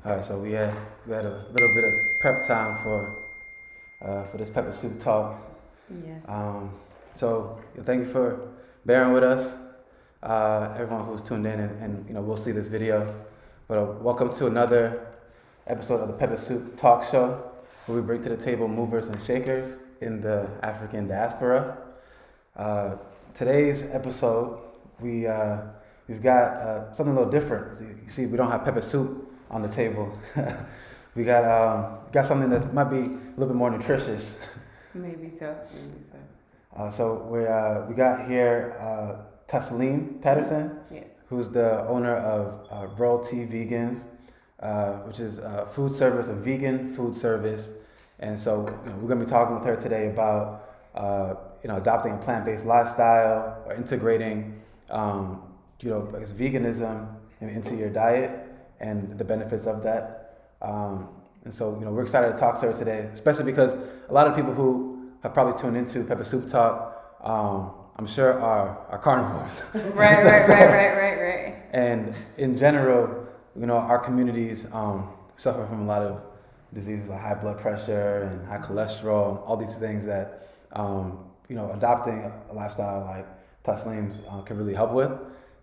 All right, so we had a little bit of prep time for this pepper soup talk. Yeah. Thank you for bearing with us, everyone who's tuned in, and we'll see this video. But welcome to another episode of the Pepper Soup Talk Show, where we bring to the table movers and shakers in the African diaspora. Today's episode, we've got something a little different. You see, we don't have pepper soup on the table. We got something that might be a little bit more nutritious. Maybe so. We got here Taslima Patterson, Yes. who's the owner of Royalt's Vegans, which is a vegan food service. And so we're going to be talking with her today about adopting a plant-based lifestyle or integrating veganism into your diet and the benefits of that. We're excited to talk to her today, especially because a lot of people who have probably tuned into Pepper Soup Talk, I'm sure are carnivores. Right. And in general, our communities suffer from a lot of diseases like high blood pressure and high cholesterol, and all these things that adopting a lifestyle like Taslim's can really help with.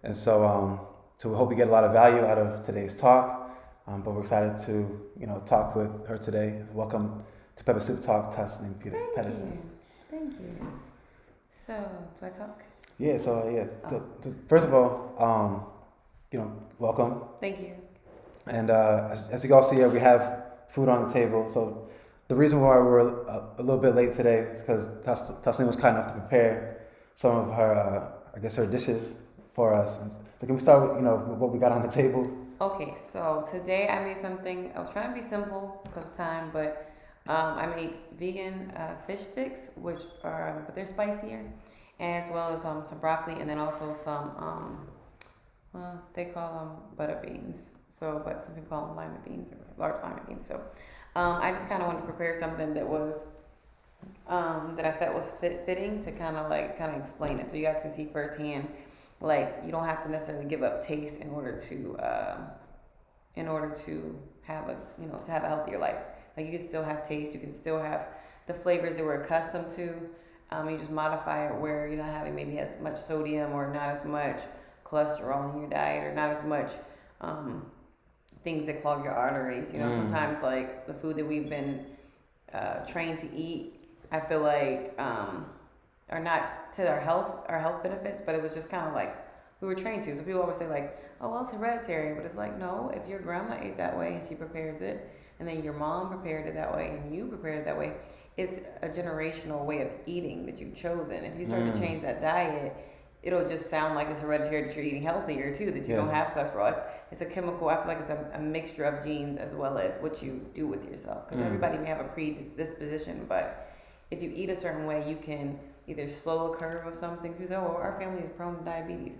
And so we hope you get a lot of value out of today's talk. But we're excited to talk with her today. Welcome to Pepper Soup Talk, Taslima Patterson. Thank you. So, do I talk? Yeah. First of all, welcome. Thank you. And as you all see here, we have food on the table. So the reason why we're a little bit late today is because Taslima was kind enough to prepare some of her, her dishes for us. And so can we start with what we got on the table? Okay, so today I made something. I was trying to be simple because of time, but I made vegan fish sticks, but they're spicier, and as well as some broccoli, and then also some they call them butter beans. So, but some people call them lima beans or large lima beans. So, I just kind of wanted to prepare something that was that I felt was fitting to kind of explain it, so you guys can see firsthand. Like, you don't have to necessarily give up taste in order to have a healthier life. Like, you can still have taste, you can still have the flavors that we're accustomed to. You just modify it where you're not having maybe as much sodium or not as much cholesterol in your diet or not as much things that clog your arteries. Sometimes like the food that we've been trained to eat, I feel like are not to our health benefits, but it was just kind of like we were trained to. So people always say like, oh, well, it's hereditary, but it's like, no, if your grandma ate that way and she prepares it, and then your mom prepared it that way and you prepared it that way, it's a generational way of eating that you've chosen. If you start to change that diet, it'll just sound like it's hereditary that you're eating healthier too, that you don't have cholesterol. It's a chemical. I feel like it's a mixture of genes as well as what you do with yourself. Because everybody may have a predisposition, but if you eat a certain way, you can either slow a curve of something. People say, oh, our family is prone to diabetes.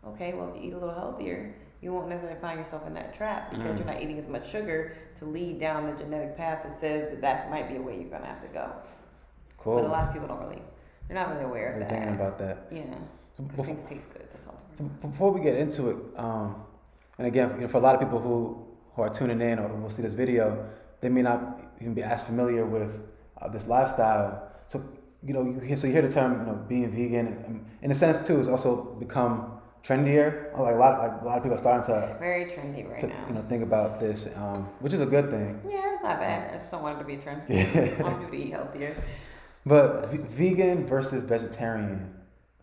Okay, well, if you eat a little healthier, you won't necessarily find yourself in that trap because you're not eating as much sugar to lead down the genetic path that says that might be a way you're going to have to go. Cool. But a lot of people they're not really aware of that. They're thinking about that. Yeah, because things taste good. That's all. So before we get into it, and again, for a lot of people who are tuning in or will see this video, they may not even be as familiar with this lifestyle. So you hear the term being vegan, and in a sense too, it's also become trendier. Like a lot of people are starting to very trendy now. Think about this, which is a good thing. Yeah, it's not bad. I just don't want it to be a trend. I want people to eat healthier. But vegan versus vegetarian,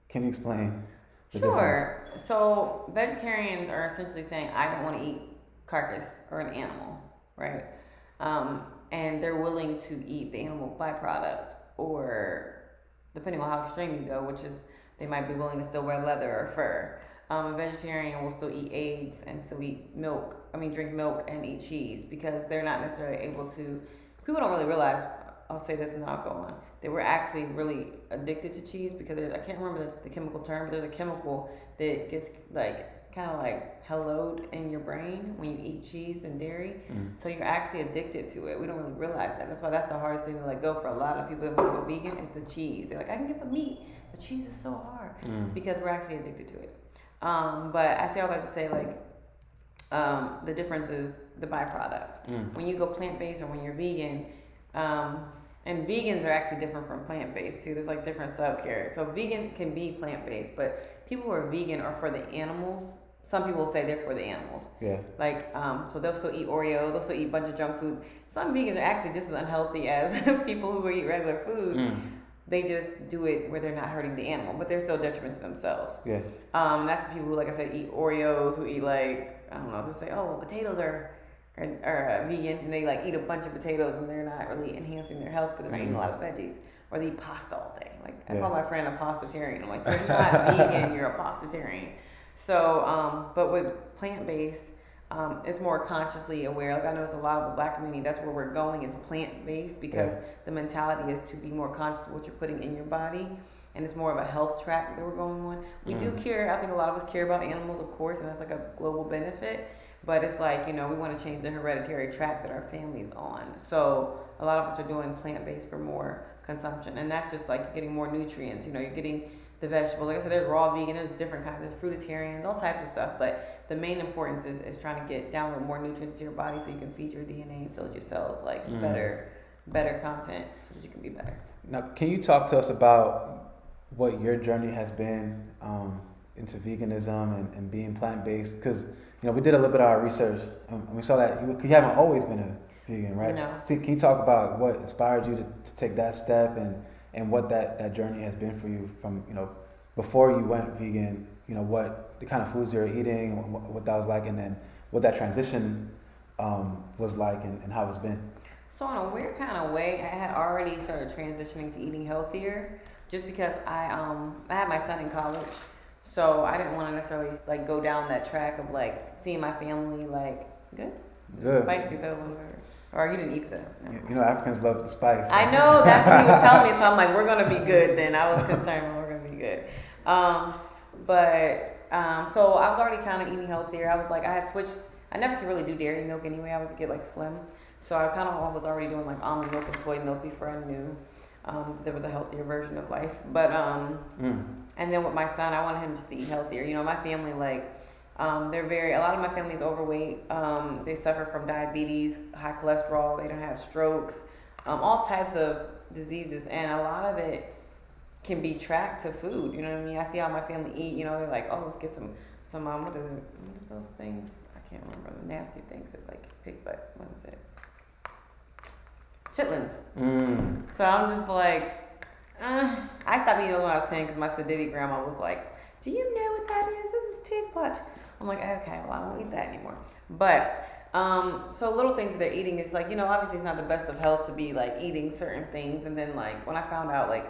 can you explain the difference? So vegetarians are essentially saying, I don't want to eat carcass or an animal, right? And they're willing to eat the animal byproduct, or depending on how extreme you go, which is they might be willing to still wear leather or fur. A vegetarian will still eat eggs and still eat drink milk and eat cheese because they're not necessarily able to. People don't really realize, I'll say this and then I'll go on, they were actually really addicted to cheese because I can't remember the chemical term, but there's a chemical that gets kind of hallowed in your brain when you eat cheese and dairy. So you're actually addicted to it. We don't really realize that. That's why that's the hardest thing to let go for a lot of people that want to go vegan is the cheese. They're like, I can get the meat, but cheese is so hard because we're actually addicted to it. But I say all that to say The difference is the byproduct. When you go plant-based or when you're vegan, and vegans are actually different from plant-based too. There's like different subcategories. So vegan can be plant-based, but people who are vegan are for the animals. Some people say they're for the animals. Yeah. Like, so they'll still eat Oreos, they'll still eat a bunch of junk food. Some vegans are actually just as unhealthy as people who eat regular food. They just do it where they're not hurting the animal, but they're still detriment to themselves. Yeah. That's the people who, like I said, eat Oreos, who eat like, I don't know, they'll say, oh, well, potatoes are vegan, and they like eat a bunch of potatoes and they're not really enhancing their health because they're not eating a lot of veggies. Or they eat pasta all day. Like, I call my friend a pastatarian. I'm like, you're not vegan, you're a pastatarian. So, but with plant-based, it's more consciously aware. Like I notice a lot of the Black community, that's where we're going, is plant-based, because the mentality is to be more conscious of what you're putting in your body. And it's more of a health track that we're going on. We do care, I think a lot of us care about animals, of course, and that's like a global benefit. But it's like, we want to change the hereditary track that our family's on. So a lot of us are doing plant-based for more consumption. And that's just like getting more nutrients. You're getting the vegetables. Like I said, there's raw vegan, there's different kinds, there's fruitarians, all types of stuff. But the main importance is trying to download more nutrients to your body so you can feed your DNA and fill your cells like better content so that you can be better. Now, can you talk to us about what your journey has been into veganism and being plant-based? Because we did a little bit of our research and we saw that you haven't always been a vegan, right? No. So can you talk about what inspired you to take that step and what that journey has been for you from before you went vegan? What the kind of foods you were eating, what that was like, and then what that transition was like and how it's been. So in a weird kind of way, I had already started transitioning to eating healthier, just because I had my son in college. So I didn't want to necessarily like go down that track of like seeing my family like good. Spicy though, or you didn't eat the. No. Africans love the spice. I know, that's what he was telling me. So I'm like, we're gonna be good. Then I was concerned we're gonna be good. So I was already kind of eating healthier. I was like, I had switched. I never could really do dairy milk anyway. I was get like slim, so I kind of was already doing like almond milk and soy milk before I knew there was a healthier version of life. But and then with my son, I wanted him just to eat healthier. My family, like, a lot of my family is overweight. They suffer from diabetes, high cholesterol. They don't have strokes, all types of diseases. And a lot of it can be tracked to food. You know what I mean? I see how my family eat. They're like, oh, let's get some what is those things? I can't remember the nasty things that like pig butt. What is it? Chitlins. So I'm just like, I stopped eating when I was 10 because my Sadidi grandma was like, do you know what that is? This is pig butt. I'm like, okay, well, I won't eat that anymore. But, so little things that they're eating is like, obviously it's not the best of health to be like eating certain things. And then like, when I found out like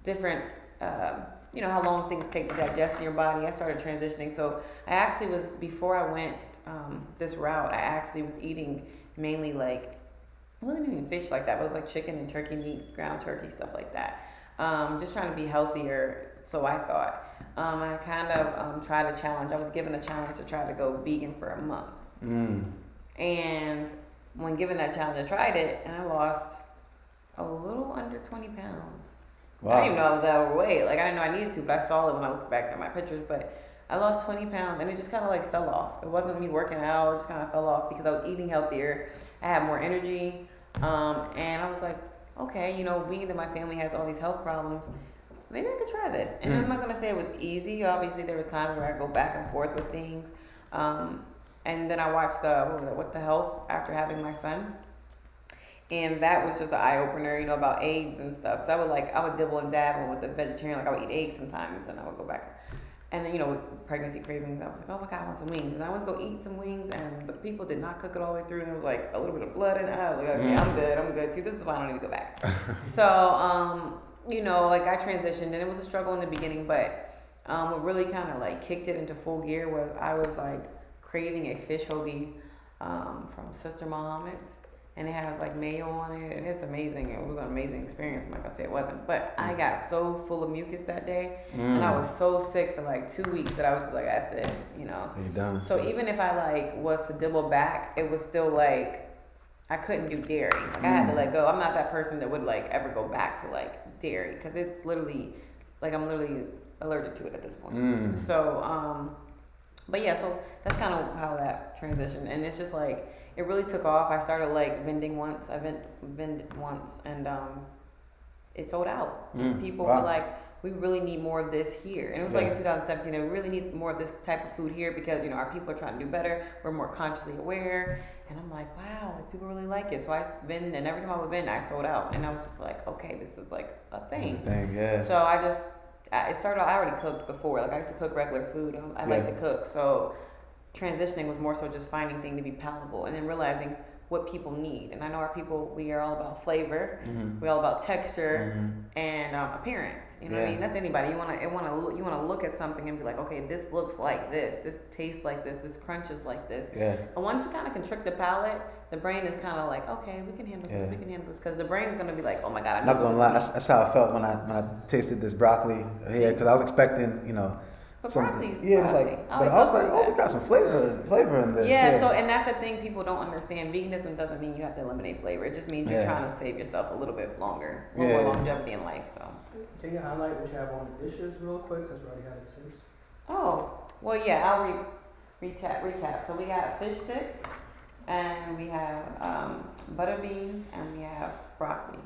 different, how long things take to digest in your body, I started transitioning. So I actually was, before I went this route, I actually was eating mainly like, I wasn't eating fish like that, but it was like chicken and turkey meat, ground turkey, stuff like that. Just trying to be healthier, so I thought. I kind of tried a challenge. I was given a challenge to try to go vegan for a month. And when given that challenge, I tried it, and I lost a little under 20 pounds. Wow. I didn't even know I was that overweight. Like, I didn't know I needed to, but I saw it when I looked back at my pictures. But I lost 20 pounds, and it just kind of like fell off. It wasn't me working out. It just kind of fell off because I was eating healthier. I had more energy. And I was like, okay, being that my family has all these health problems, maybe I could try this. And I'm not going to say it was easy. Obviously, there was times where I go back and forth with things. And then I watched What the Health after having my son. And that was just an eye-opener, about eggs and stuff. So I would dibble and dabble with the vegetarian. Like, I would eat eggs sometimes, and I would go back. And then, with pregnancy cravings, I was like, oh my God, I want some wings. And I went to go eat some wings, and the people did not cook it all the way through. And there was like a little bit of blood in it. I was like, okay, I'm good. See, this is why I don't need to go back. So, I transitioned, and it was a struggle in the beginning, but what really kind of like kicked it into full gear was I was like craving a fish hoagie from Sister Muhammad's. And it has like mayo on it, and it's amazing. It was an amazing experience. I'm not gonna say it wasn't, but I got so full of mucus that day, and I was so sick for like 2 weeks that I was just like, that's it, You're done. So even if I like was to dibble back, it was still like I couldn't do dairy. Like I had to let go. I'm not that person that would like ever go back to like dairy because it's literally like I'm literally allergic to it at this point. So But yeah, so that's kind of how that transitioned, and it's just like it really took off. I started like vending once. I vended once, and it sold out. People were like, we really need more of this here. And it was like in 2017, we really need more of this type of food here because, you know, our people are trying to do better. We're more consciously aware. And I'm like, wow, like people really like it. So I vend, and every time I would vend, I sold out. And I was just like, okay, this is like a thing. So it started, I already cooked before. Like I used to cook regular food. I like to cook. So transitioning was more so just finding things to be palatable and then realizing what people need. And I know our people, we are all about flavor, we're all about texture and appearance. You know what I mean? That's anybody. You wanna look at something and be like, okay, this looks like this tastes like this crunches like this. And once you kind of constrict the palate, the brain is kind of like, okay, we can handle this, because the brain is gonna be like, oh my god, I'm not gonna lie, that's how I felt when I tasted this broccoli here, because I was expecting, you know. But broccoli, it's like, but I was like, oh, we got some flavor in this. So, and that's the thing people don't understand. Veganism doesn't mean you have to eliminate flavor. It just means you're trying to save yourself a little bit longer, more longevity in life. So, can you highlight what you have on the dishes real quick, since we already had a taste? Oh, well, yeah, I'll recap. So we got fish sticks, and we have butter beans, and we have broccoli,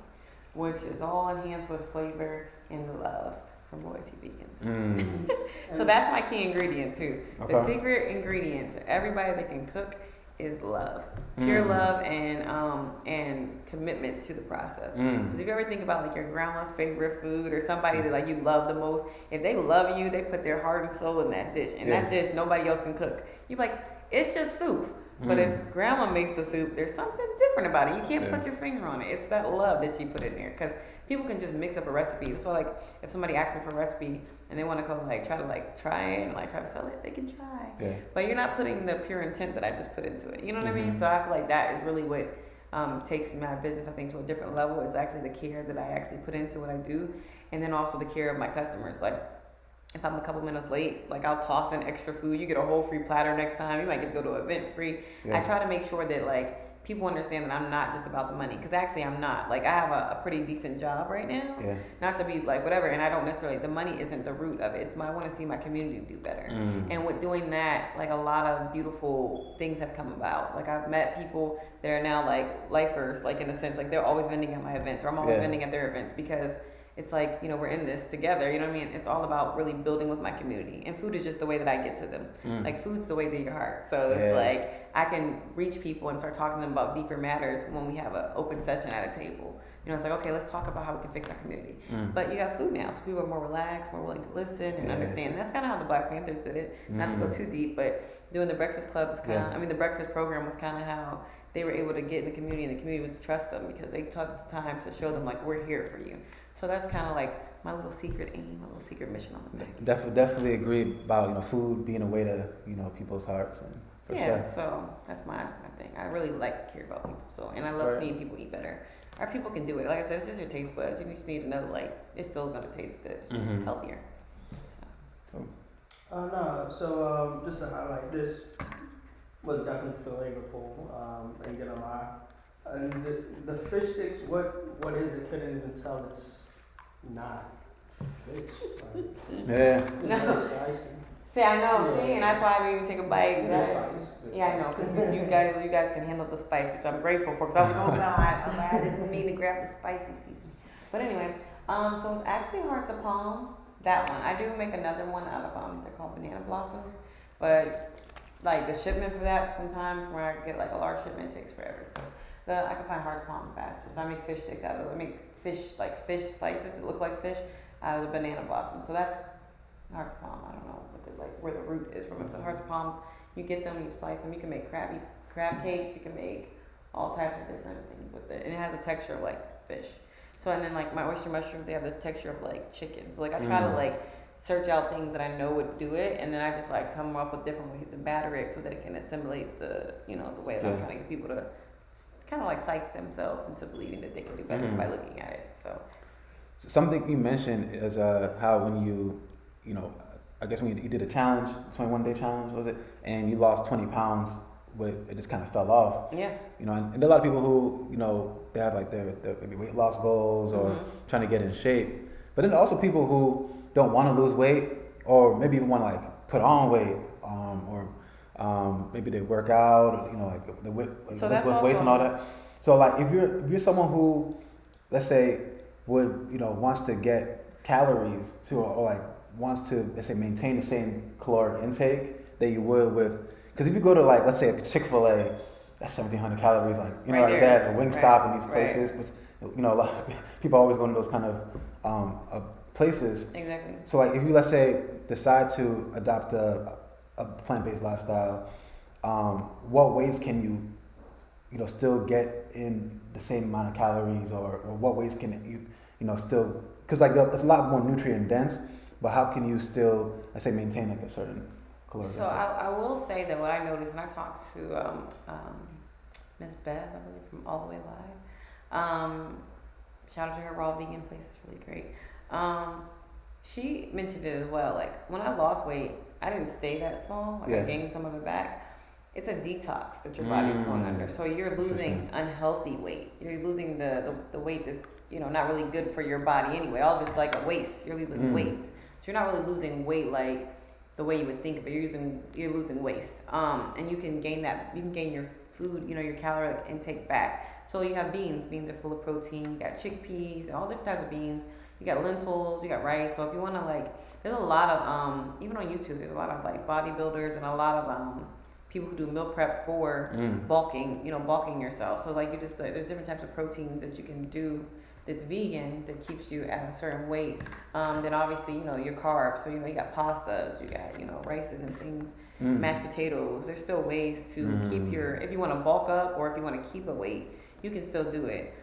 which is all enhanced with flavor and love from Royalt's Vegans. So that's my key ingredient too. Okay. The secret ingredient to everybody that can cook is love, pure love, and commitment to the process. Because if you ever think about like your grandma's favorite food or somebody that like you love the most, if they love you, they put their heart and soul in that dish, and that dish nobody else can cook. You like, it's just soup. But if grandma makes the soup, there's something different about it. You can't put your finger on it. It's that love that she put in there. Because people can just mix up a recipe. That's why, like, if somebody asks me for a recipe and they want to go, like, try it and, like, try to sell it, they can try. But you're not putting the pure intent that I just put into it. You know what I mean? So I feel like that is really what takes my business, I think, to a different level. Is actually the care that I actually put into what I do. And then also the care of my customers. Like, if I'm a couple minutes late, like I'll toss in extra food. You get a whole free platter next time. You might get to go to an event free. I try to make sure that like people understand that I'm not just about the money, because actually I'm not. Like I have a pretty decent job right now. Not to be like whatever, and I don't necessarily, the money isn't the root of it. It's I want to see my community do better. And with doing that, like a lot of beautiful things have come about. Like I've met people that are now like lifers, like in a sense, like they're always vending at my events, or I'm always vending at their events, because it's like, you know, we're in this together, you know what I mean? It's all about really building with my community. And food is just the way that I get to them. Like food's the way to your heart. So it's like, I can reach people and start talking to them about deeper matters when we have an open session at a table. You know, it's like, okay, let's talk about how we can fix our community. But you got food now, so people are more relaxed, more willing to listen and understand. And that's kind of how the Black Panthers did it. Not to go too deep, but doing the breakfast club was kind of, the breakfast program was kind of how they were able to get in the community, and the community would trust them because they took the time to show them, like, we're here for you. So that's kind of like my little secret aim, my little secret mission on the back. Definitely agree about, you know, food being a way to, you know, people's hearts. And so that's my thing. I really like to care about people. So, and I love seeing people eat better. Our people can do it. Like I said, it's just your taste buds. You just need to know, like, it's still going to taste good. It's just healthier. So just to highlight, this was definitely flavorful. Ain't gonna lie. And the fish sticks, what is it? Couldn't even tell it's not fish. Like, it's very spicy. See, I know. See, and that's why I didn't even take a bite. Good spice. I know, because you guys can handle the spice, which I'm grateful for. Because I was like, oh God, I didn't mean to grab the spicy seasoning. But anyway, so it's actually Hearts of Palm. That one. I do make another one out of they're called banana blossoms, but like the shipment for that, sometimes when I get like a large shipment, it takes forever. So I can find Hearts of Palm faster. So I make fish sticks out of it. I make fish slices that look like fish out of the banana blossom. So that's Hearts of Palm. I don't know where the root is from it. But Hearts of Palm, you get them, you slice them. You can make crab cakes. You can make all types of different things with it, and it has a texture of like fish. So and then like my oyster mushrooms, they have the texture of like chicken. So like I try to like search out things that I know would do it, and then I just like come up with different ways to batter it so that it can assimilate the way that I'm trying to get people to kind of like psych themselves into believing that they can do better by looking at it. So something you mentioned is how when you I guess when you did a challenge, 21-day challenge was it, and you lost 20 pounds, but it just kind of fell off. And there are a lot of people who they have like their maybe weight loss goals or trying to get in shape, but then also people who don't want to lose weight or maybe even want to like put on weight or maybe they work out, or, like the So lift that's weights and all that. So like if you're someone who, let's say, would wants to get calories to, or like wants to, let's say, maintain the same caloric intake that you would with, because if you go to, like, let's say a Chick-fil-A, that's 1,700 calories, like Right like there. that, a Wingstop Right. and these places, which a lot of people always go to those kind of places. Exactly. So like if you, let's say, decide to adopt a plant-based lifestyle, what ways can you still get in the same amount of calories, or what ways can you still, because like it's a lot more nutrient dense, but how can you still, let's say, maintain like a certain caloric So intake? I will say that what I noticed, and I talked to Miss Bev, I believe, from All the Way Live. Shout out to her raw vegan place; it's really great. She mentioned it as well. Like when I lost weight, I didn't stay that small. Like I gained some of it back. It's a detox that your body's going under. So you're losing unhealthy weight. You're losing the weight that's not really good for your body anyway. All of it's like a waste. You're losing weight. So you're not really losing weight like the way you would think of it. You're losing waste. And you can gain that. You can gain your food, your caloric intake back. So you have beans. Beans are full of protein. You got chickpeas, all different types of beans. You got lentils. You got rice. So if you want to there's a lot of even on YouTube, there's a lot of bodybuilders and a lot of people who do meal prep for bulking, bulking yourself. So there's different types of proteins that you can do that's vegan that keeps you at a certain weight. Then obviously, your carbs. So, you got pastas, you got, rices and things, mashed potatoes. There's still ways to keep if you want to bulk up or if you want to keep a weight, you can still do it.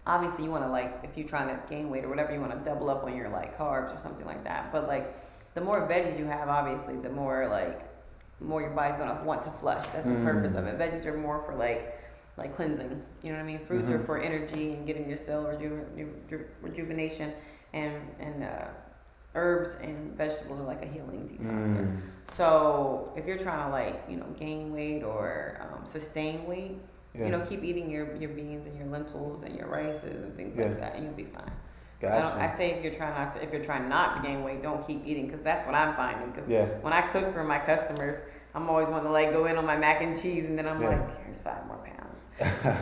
Obviously you want to if you're trying to gain weight or whatever, you want to double up on your carbs or something like that. But the more veggies you have, obviously, the more your body's gonna want to flush. That's the purpose of it. Veggies are more for like cleansing. You know what I mean? Fruits are for energy and getting your cell rejuvenation, and herbs and vegetables are like a healing detoxer. So if you're trying to gain weight or sustain weight, keep eating your beans and your lentils and your rices and things like that, and you'll be fine. Gotcha. I say if you're trying not to gain weight, don't keep eating, because that's what I'm finding. Because when I cook for my customers, I'm always wanting to go in on my mac and cheese, and then I'm here's 5 more pounds.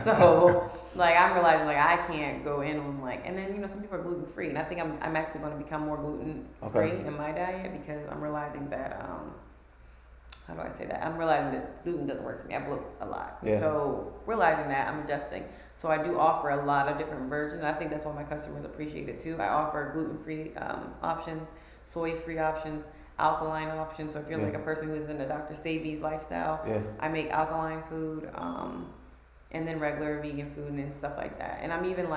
So I'm realizing I can't go in on and then some people are gluten free, and I think I'm actually going to become more gluten free in my diet, because I'm realizing that how do I say that? I'm realizing that gluten doesn't work for me. I bloat a lot. So realizing that, I'm adjusting. So I do offer a lot of different versions. I think that's why my customers appreciate it too. I offer gluten-free options, soy-free options, alkaline options. So if you're a person who's in the Dr. Sebi's lifestyle, I make alkaline food, and then regular vegan food and stuff like that. And I'm even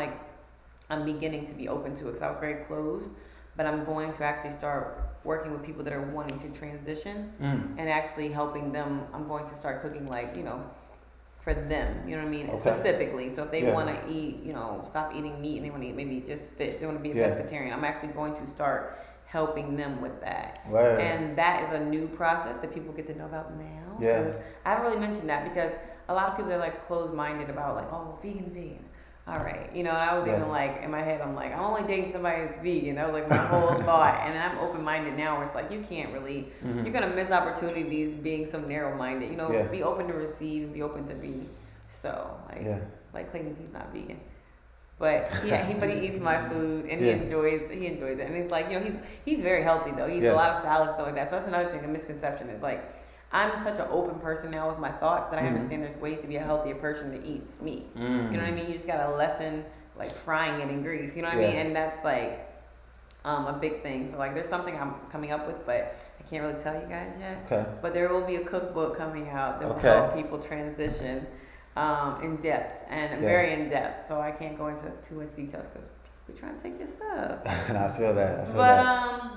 I'm beginning to be open to it, because I was very closed. But I'm going to actually start working with people that are wanting to transition and actually helping them. I'm going to start cooking for them, you know what I mean? Specifically. So if they want to eat, stop eating meat and they want to eat maybe just fish, they want to be a pescatarian, I'm actually going to start helping them with that. Right. And that is a new process that people get to know about now. Yeah. I haven't really mentioned that, because a lot of people are closed-minded about vegan. All right, and I was even in my head, I'm I'm only dating somebody that's vegan. That was my whole thought. And then I'm open-minded now, where it's you can't really, you're gonna miss opportunities being so narrow-minded. Be open to receive and be open to be. So Clayton, he's not vegan, but he eats my food and he enjoys it. And it's he's very healthy though. He eats a lot of salads, stuff like that. So that's another thing. A misconception is I'm such an open person now with my thoughts that I understand there's ways to be a healthier person that eats meat. You know what I mean? You just gotta lessen frying it in grease. You know what I mean? And that's a big thing. So there's something I'm coming up with, but I can't really tell you guys yet. Okay. But there will be a cookbook coming out that will help people transition in depth, and very in depth. So I can't go into too much details, because we're trying to take your stuff. And I feel that.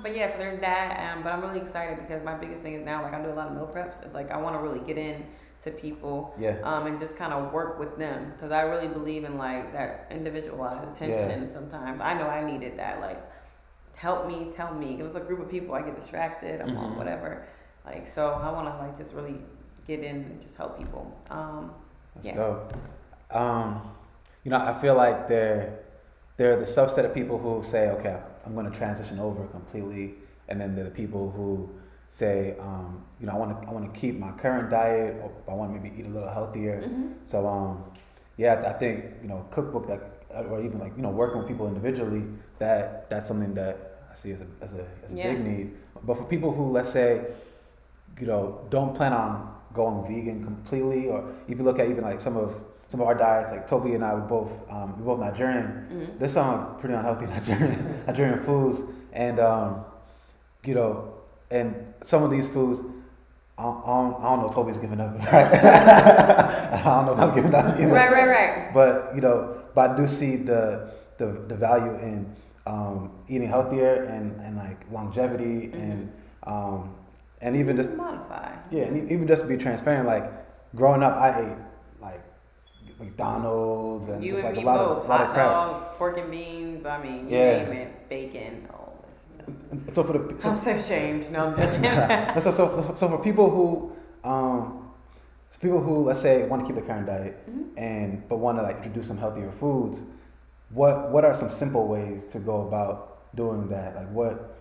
But yeah, so there's that. But I'm really excited, because my biggest thing is now, I do a lot of meal preps. It's I want to really get in to people, and just kind of work with them, because I really believe in that individualized attention. Sometimes I know I needed that. Help me, tell me. It was a group of people. I get distracted. I'm on whatever. So I want to just really get in and just help people. That's dope. I feel like they're the subset of people who say, okay, I'm going to transition over completely, and then they're the people who say, you know, I want to keep my current diet, or I want to maybe eat a little healthier. So yeah, I think, you know, cookbook, like, or even like, you know, working with people individually, that's something that I see as a big need. But for people who, let's say, you know, don't plan on going vegan completely, or if you look at even like some of our diets, like Toby and I, we're both Nigerian. There's some pretty unhealthy Nigerian foods, and you know, and some of these foods, I don't know if Toby's giving up, right? I don't know if I'm giving up either. Right. But, you know, but I do see the value in eating healthier and like longevity and even just modify. Yeah, and even just to be transparent, like growing up, I ate like McDonald's and You just and like me a lot both. of Hot crap. dog, pork and beans. I mean, you Yeah. name it, bacon, all this. So I'm so ashamed. No, I'm joking. so for people who let's say want to keep the current diet but want to like introduce some healthier foods, what are some simple ways to go about doing that? Like what?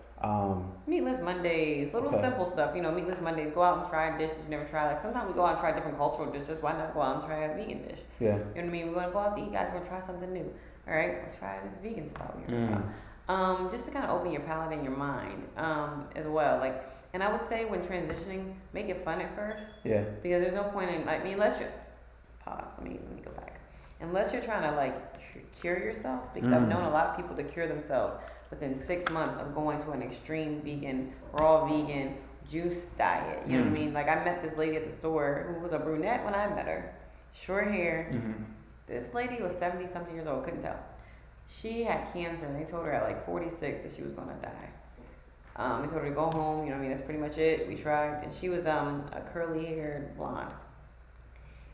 Meatless Mondays, little simple stuff. You know, meatless Mondays. Go out and try dishes you never tried. Like sometimes we go out and try different cultural dishes. Why not go out and try a vegan dish? Yeah. You know what I mean? We want to go out to eat, guys. We're gonna try something new. All right, let's try this vegan spot we heard about. Just to kind of open your palate and your mind as well. Like, and I would say when transitioning, make it fun at first. Yeah. Because there's no point in, I mean, unless you're pause. Let me go back. Unless you're trying to like cure yourself, because I've known a lot of people to cure themselves within 6 months of going to an extreme vegan, raw vegan juice diet. You know what I mean? Like I met this lady at the store who was a brunette when I met her, short hair. This lady was 70 something years old, couldn't tell. She had cancer, and they told her at like 46 that she was gonna die. They told her to go home. You know what I mean? That's pretty much it. We tried, and she was a curly haired blonde.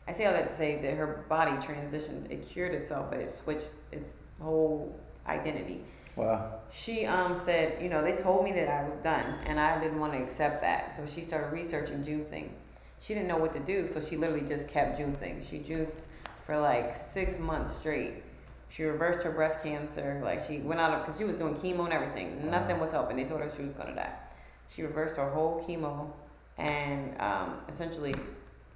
I say all that to say that her body transitioned. It cured itself, but it switched its whole identity. Wow. She said, you know, they told me that I was done, and I didn't want to accept that. So she started researching juicing. She didn't know what to do, so she literally just kept juicing. She juiced for like 6 months straight. She reversed her breast cancer. Like she went out because she was doing chemo and everything. Nothing was helping. They told her she was gonna die. She reversed her whole chemo, and essentially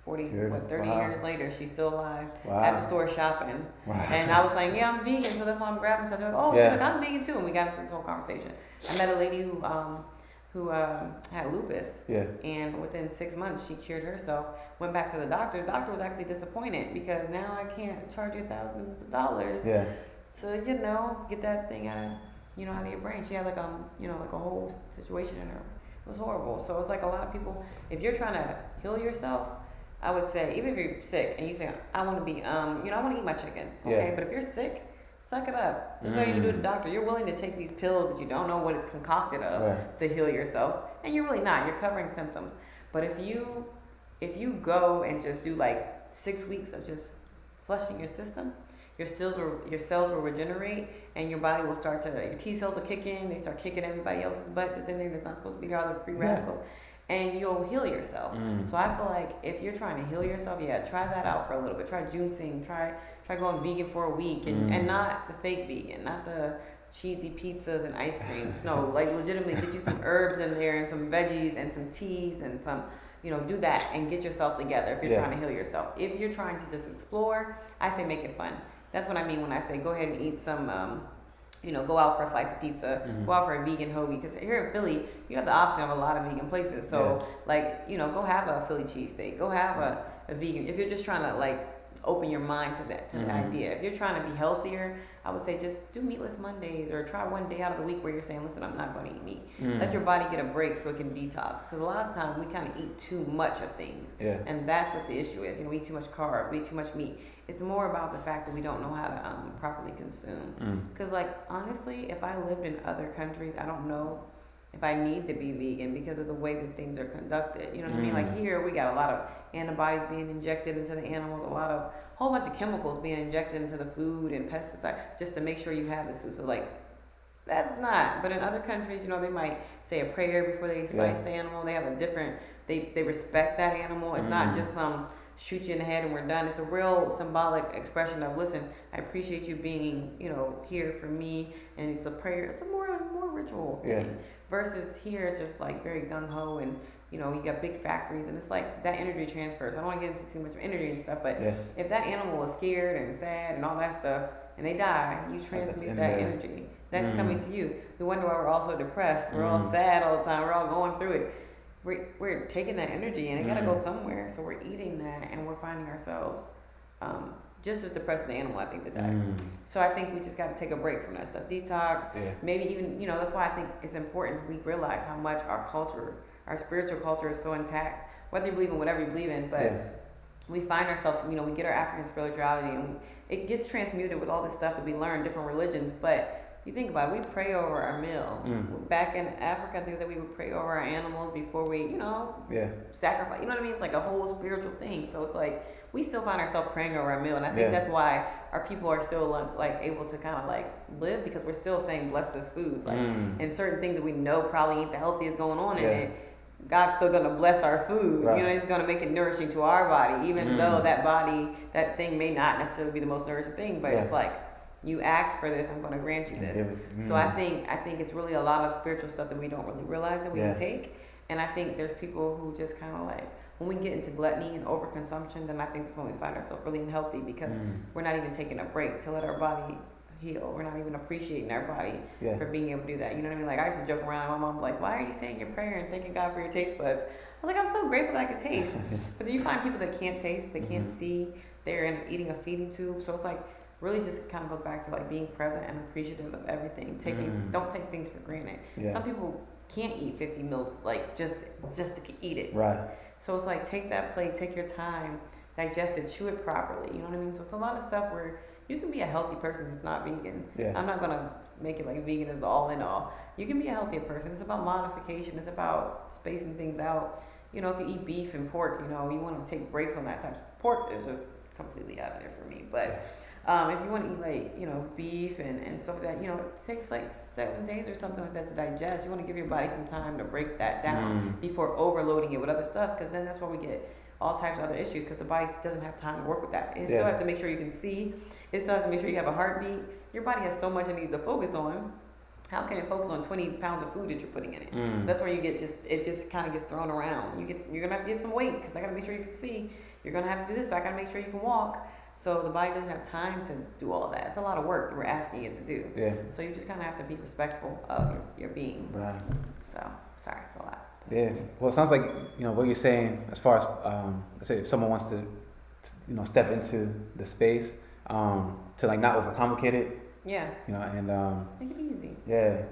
30 years later, she's still alive at the store shopping. And I was like, yeah, I'm vegan, so that's why I'm grabbing stuff. They're like, oh, she's like, I'm vegan too. And we got into this whole conversation. I met a lady who had lupus. Yeah. And within 6 months, she cured herself, went back to the doctor. The doctor was actually disappointed because now I can't charge you thousands of dollars to, you know, get that thing out of your brain. She had like, like a whole situation in her. It was horrible. So it's like a lot of people, if you're trying to heal yourself, I would say, even if you're sick and you say, I want to be, I want to eat my chicken, okay? But if you're sick, suck it up. Just like you do to the doctor. You're willing to take these pills that you don't know what it's concocted of to heal yourself, and you're really not. You're covering symptoms. But if you go and just do like 6 weeks of just flushing your system, your cells will regenerate, and your body will start to, your T cells will kick in. They start kicking everybody else's butt that's in there that's not supposed to be there, all the free radicals. And you'll heal yourself. So I feel like if you're trying to heal yourself, try that out for a little bit. Try juicing. Try going vegan for a week, and not the fake vegan, not the cheesy pizzas and ice creams. No, like legitimately get you some herbs in there and some veggies and some teas and some, do that and get yourself together if you're trying to heal yourself. If you're trying to just explore, I say make it fun. That's what I mean when I say go ahead and eat some go out for a slice of pizza, go out for a vegan hoagie. Because here in Philly, you have the option of a lot of vegan places. So, go have a Philly cheesesteak. Go have a vegan. If you're just trying to, open your mind to the idea. If you're trying to be healthier, I would say just do meatless Mondays or try one day out of the week where you're saying, listen, I'm not going to eat meat. Let your body get a break so it can detox. Because a lot of times we kind of eat too much of things. Yeah. And that's what the issue is. We eat too much carbs. We eat too much meat. It's more about the fact that we don't know how to properly consume. Because, honestly, if I lived in other countries, I don't know if I need to be vegan because of the way that things are conducted. You know what I mean? Like here, we got a lot of antibodies being injected into the animals, whole bunch of chemicals being injected into the food and pesticides just to make sure you have this food. So, that's not. But in other countries, they might say a prayer before they slice the animal. They have a different, they respect that animal. It's not just some shoot you in the head and we're done. It's a real symbolic expression of, listen, I appreciate you being, here for me, and it's a prayer. It's a more ritual Yeah. thing. Versus here, it's just like very gung ho, and you know, you got big factories, and it's like that energy transfers. I don't want to get into too much energy and stuff, but Yeah. if that animal was scared and sad and all that stuff, and they die, you transmute that energy. That's coming to you. We wonder why we're all so depressed. We're all sad all the time. We're all going through it. We're taking that energy, and it got to go somewhere. So we're eating that, and we're finding ourselves just as depressed as the animal, I think, that died. So I think we just got to take a break from that stuff. Detox. Yeah. Maybe even, you know, that's why I think it's important we realize how much our culture, our spiritual culture is so intact. Whether you believe in whatever you believe in, but we find ourselves, you know, we get our African spirituality, and it gets transmuted with all this stuff that we learn, different religions. But you think about it, we pray over our meal. Back in Africa, I think that we would pray over our animals before we, you know, sacrifice. You know what I mean? It's like a whole spiritual thing. So it's like we still find ourselves praying over our meal, and I think that's why our people are still like able to kind of like live, because we're still saying bless this food, like, and certain things that we know probably ain't the healthiest going on in it. God's still gonna bless our food. Right. You know, He's gonna make it nourishing to our body, even though that thing may not necessarily be the most nourishing thing. But it's like, you asked for this, I'm gonna grant you this. So I think it's really a lot of spiritual stuff that we don't really realize that we can take. And I think there's people who just kind of like, when we get into gluttony and overconsumption, then I think that's when we find ourselves really unhealthy, because we're not even taking a break to let our body heal. We're not even appreciating our body for being able to do that. You know what I mean? Like, I used to joke around, my mom's like, why are you saying your prayer and thanking God for your taste buds? I was like, I'm so grateful that I can taste. But then you find people that can't taste, they can't see, they're eating a feeding tube. So it's like, really just kind of goes back to like being present and appreciative of everything. Don't take things for granted. Some people can't eat 50 meals like just to eat it. Right. So it's like, take that plate, take your time, digest it, chew it properly. You know what I mean? So it's a lot of stuff where you can be a healthy person that's not vegan. I'm not gonna make it like vegan is the all in all. You can be a healthier person. It's about modification. It's about spacing things out. You know, if you eat beef and pork, you know, you want to take breaks on that type. Pork is just completely out of there for me. But if you want to eat like, you know, beef and stuff like that, you know, it takes like 7 days or something like that to digest. You want to give your body some time to break that down before overloading it with other stuff, because then that's where we get all types of other issues, because the body doesn't have time to work with that. It still has to make sure you can see. It still has to make sure you have a heartbeat. Your body has so much it needs to focus on. How can it focus on 20 pounds of food that you're putting in it? So that's where you get it just kind of gets thrown around. You're gonna have to get some weight, because I gotta make sure you can see. You're gonna have to do this, so I gotta make sure you can walk. So the body doesn't have time to do all that. It's a lot of work that we're asking it to do. So you just kind of have to be respectful of your being. Right. So, sorry, it's a lot. Yeah. Well, it sounds like, you know, what you're saying as far as, let's say if someone wants to, you know, step into the space, to like not overcomplicate it. Yeah. You know, and make it easy. Yeah.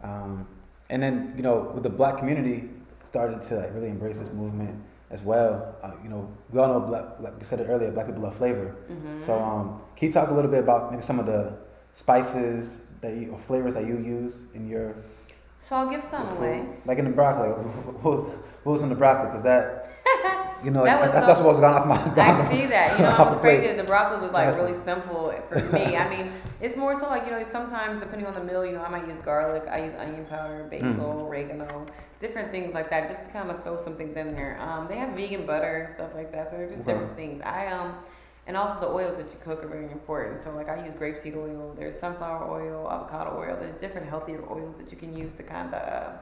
And then, you know, with the Black community started to like really embrace this movement as well. You know, we all know, like we said it earlier, Black people love flavor. So can you talk a little bit about maybe some of the spices or flavors that you use in your? So I'll give some away. Like in the broccoli, what was in the broccoli? Because that, you know, that's what was gone off my. I see that. You know, what's crazy is the broccoli was like really simple for me. I mean, it's more so like, you know, sometimes depending on the meal, you know, I might use garlic, I use onion powder, basil, oregano, different things like that, just to kind of throw some things in there. They have vegan butter and stuff like that, so they're just different things. And also the oils that you cook are very important. So like I use grapeseed oil, there's sunflower oil, avocado oil, there's different healthier oils that you can use to kind of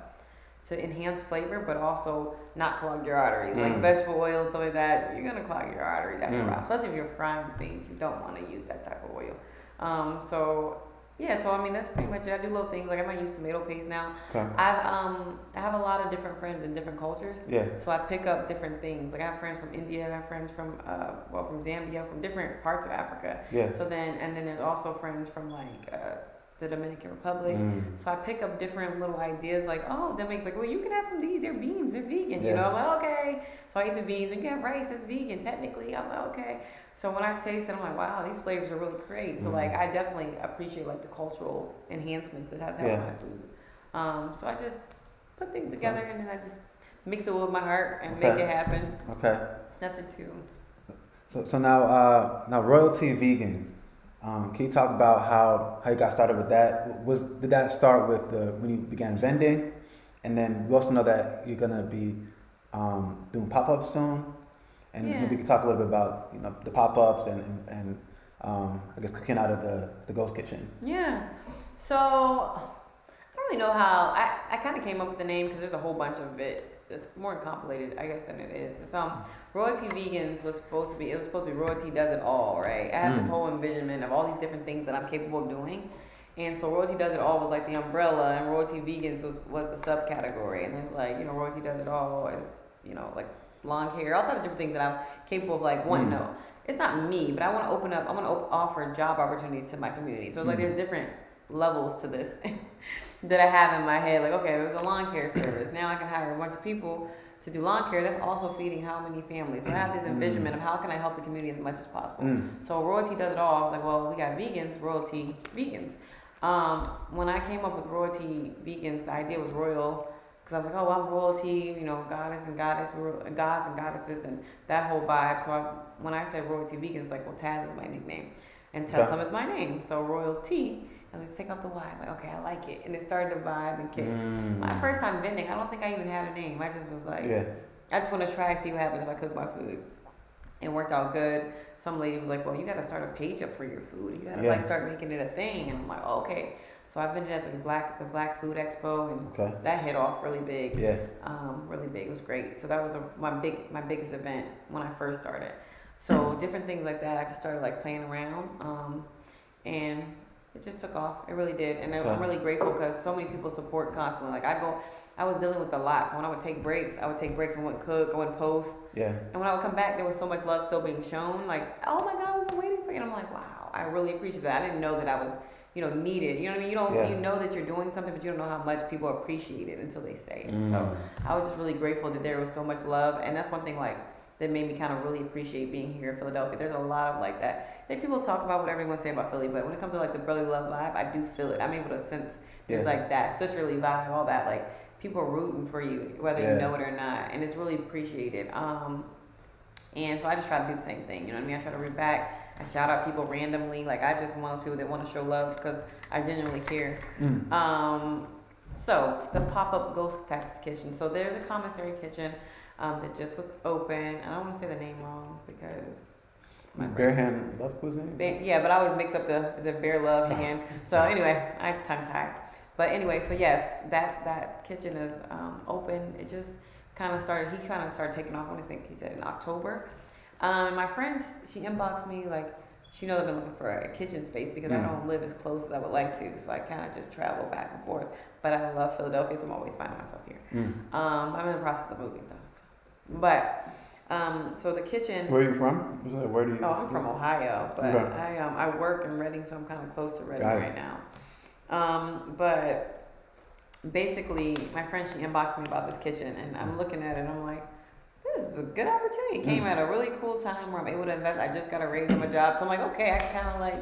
to enhance flavor, but also not clog your arteries. Like vegetable oil and stuff like that, you're gonna clog your arteries after a while, especially if you're frying things. You don't want to use that type of oil. So I mean, that's pretty much it. I do little things like I might use tomato paste now. Okay. I have a lot of different friends in different cultures. Yeah. So I pick up different things. Like I have friends from India, I have friends from from Zambia, from different parts of Africa. Yeah. So then there's also friends from like the Dominican Republic. So I pick up different little ideas like, oh, they make like, well, you can have some of these. They're beans. They're vegan. Yeah. You know, I'm like, okay. So I eat the beans. And you have rice. It's vegan. Technically, I'm like, okay. So when I taste it, I'm like, wow, these flavors are really great. So like, I definitely appreciate like the cultural enhancements that has had on my food. So I just put things together and then I just mix it with my heart and make it happen. Okay. Nothing too. So now Royalty Vegans. Can you talk about how you got started with that? Did that start with when you began vending, and then we also know that you're gonna be doing pop-ups soon, and maybe you can talk a little bit about the pop-ups and I guess cooking out of the ghost kitchen. Yeah. So I really know how. I kind of came up with the name because there's a whole bunch of it. It's more complicated, I guess, than it is. It's Royalty Vegans was supposed to be Royalty Does It All, right? I have this whole envisionment of all these different things that I'm capable of doing. And so Royalty Does It All was like the umbrella, and Royalty Vegans was the subcategory. And it's like, Royalty Does It All is, like long hair, all types of different things that I'm capable of like wanting to know. It's not me, but I want to open up, I want to offer job opportunities to my community. So it's like there's different levels to this that I have in my head. Like, okay, there's a lawn care service. Now I can hire a bunch of people to do lawn care. That's also feeding how many families? So I have this envisionment of how can I help the community as much as possible. So Royalty Does It All. I was like, well, we got vegans, Royalty Vegans. When I came up with Royalty Vegans, the idea was royal, because I was like, oh, I'm royalty, goddess and goddess, gods and goddesses, and that whole vibe. So when I say Royalty Vegans, it's like, well, Taz is my nickname, and Taslima is my name. So Royalty, and let's take off the Y. I'm like, okay, I like it, and it started to vibe and kick. My first time vending, I don't think I even had a name. I just was like, I just want to try and see what happens if I cook my food. It worked out good. Some lady was like, well, you got to start a page up for your food. You got to start making it a thing. And I'm like, oh, okay. So I've been at the Black Food Expo, and that hit off really big. Really big. It was great. So that was my biggest event when I first started. So different things like that. I just started like playing around, and it just took off. It really did. And I'm really grateful because so many people support constantly. Like I was dealing with a lot. So when I would take breaks and wouldn't cook, I wouldn't post. And when I would come back, there was so much love still being shown. Like, oh my God, we've been waiting for you. And I'm like, wow, I really appreciate that. I didn't know that I was, needed. You know what I mean? You know that you're doing something, but you don't know how much people appreciate it until they say it. So I was just really grateful that there was so much love. And that's one thing like that made me kind of really appreciate being here in Philadelphia. There's a lot of like that. I think people talk about whatever they want to say about Philly, but when it comes to like the brotherly love vibe, I do feel it. I'm able to sense there's like that sisterly vibe, all that. Like people are rooting for you, whether you know it or not, and it's really appreciated. And so I just try to do the same thing. You know what I mean? I try to read back. I shout out people randomly. Like I just one of those people that want to show love because I genuinely care. So the pop-up ghost type of kitchen. So there's a commissary kitchen that just was open. I don't want to say the name wrong because Bear Hand Love Cuisine? Yeah, but I always mix up the Bear Love hand. So anyway, I tongue tied. But anyway, so yes, that kitchen is open. It just kind of started taking off. I think he said in October. My friend, she inboxed me like she knows I've been looking for a kitchen space because I don't live as close as I would like to. So I kind of just travel back and forth. But I love Philadelphia, so I'm always finding myself here. I'm in the process of moving though. But so the kitchen. Where are you from? Where do you? Oh, I'm from Ohio, but I work in Reading, so I'm kind of close to Reading right now. But basically, my friend, she inboxed me about this kitchen, and I'm looking at it, and I'm like, this is a good opportunity. It came at a really cool time where I'm able to invest. I just got a raise on my job, so I'm like, okay, I can kind of like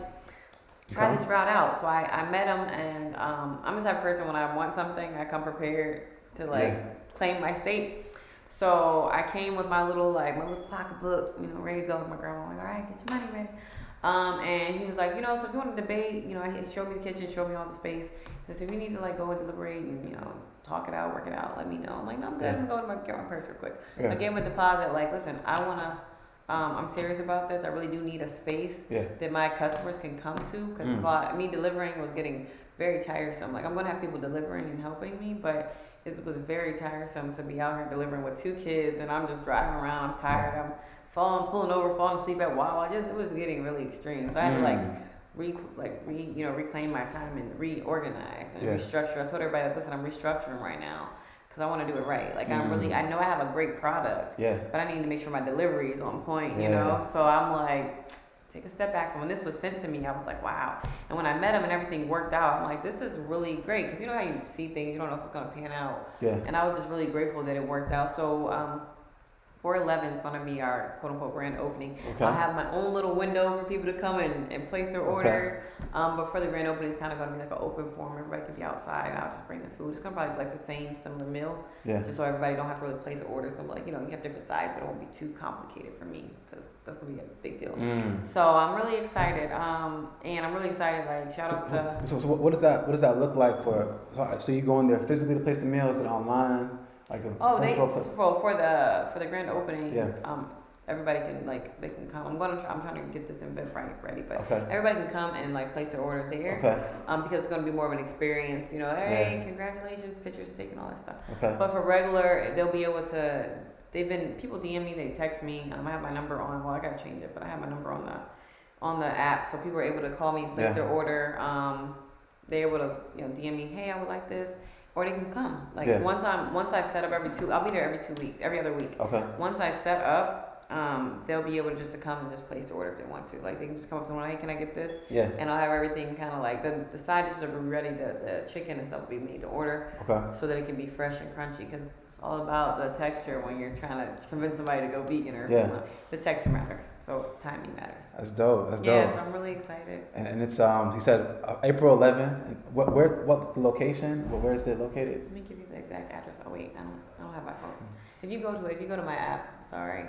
try this route out. So I met him, and I'm the type of person when I want something, I come prepared to like claim my state. So I came with my little pocketbook, ready to go with my grandma. I'm like, all right, get your money ready. And he was like, so if you want to debate, he showed me the kitchen, showed me all the space. He said, if you need to go and deliberate and, talk it out, work it out, let me know. I'm like, no, I'm good. I'm going to get my purse real quick. I gave him a deposit, listen, I want to, I'm serious about this. I really do need a space that my customers can come to because me delivering was getting very tiresome. Like, I'm going to have people delivering and helping me, but it was very tiresome to be out here delivering with 2 kids and I'm just driving around. I'm tired. I'm pulling over, falling asleep at Wawa. It was getting really extreme. So I had to reclaim my time and reorganize and restructure. I told everybody, listen, I'm restructuring right now because I want to do it right. Like I know I have a great product, but I need to make sure my delivery is on point, So I'm like, take a step back. So when this was sent to me, I was like, wow. And when I met him and everything worked out, I'm like, this is really great because you know how you see things, you don't know if it's going to pan out. And I was just really grateful that it worked out. So 4/11 is going to be our quote-unquote grand opening. I'll have my own little window for people to come and place their orders. But for the grand opening, it's kind of going to be like an open forum. Everybody can be outside. I'll just bring the food. It's going to probably be like the same similar meal. Just so everybody don't have to really place an order. It's going to be like, you have different sides, but it won't be too complicated for me because that's going to be a big deal. So I'm really excited. And I'm really excited, shout out to... So what does that look like for... So you go in there physically to place the meal? Is it online? For the grand opening, everybody can like they can come. I'm trying to get this event ready, but Okay. everybody can come and like place their order there. Okay. Because it's going to be more of an experience. You know, hey, congratulations, pictures taken, all that stuff. Okay. But for regular, they'll be able to. People DM me, they text me. I have my number on. Well, I gotta change it, but I have my number on the app, so people are able to call me, place their order. They're able to DM me, hey, I would like this, or they can come. Like once I set up I'll be there every other week. Okay. Once I set up, they'll be able to come and just place the order if they want to. Like they can just come up to me, hey, can I get this? Yeah. And I'll have everything kind of like the side dishes will be ready. The chicken and stuff will be made to order. Okay. So that it can be fresh and crunchy, because it's all about the texture when you're trying to convince somebody to go vegan or the texture matters. So timing matters. That's dope. That's dope. Yeah, so I'm really excited. And it's he said April 11th. What's the location? Where is it located? Let me give you the exact address. Oh wait, I don't have my phone. If you go to my app, sorry.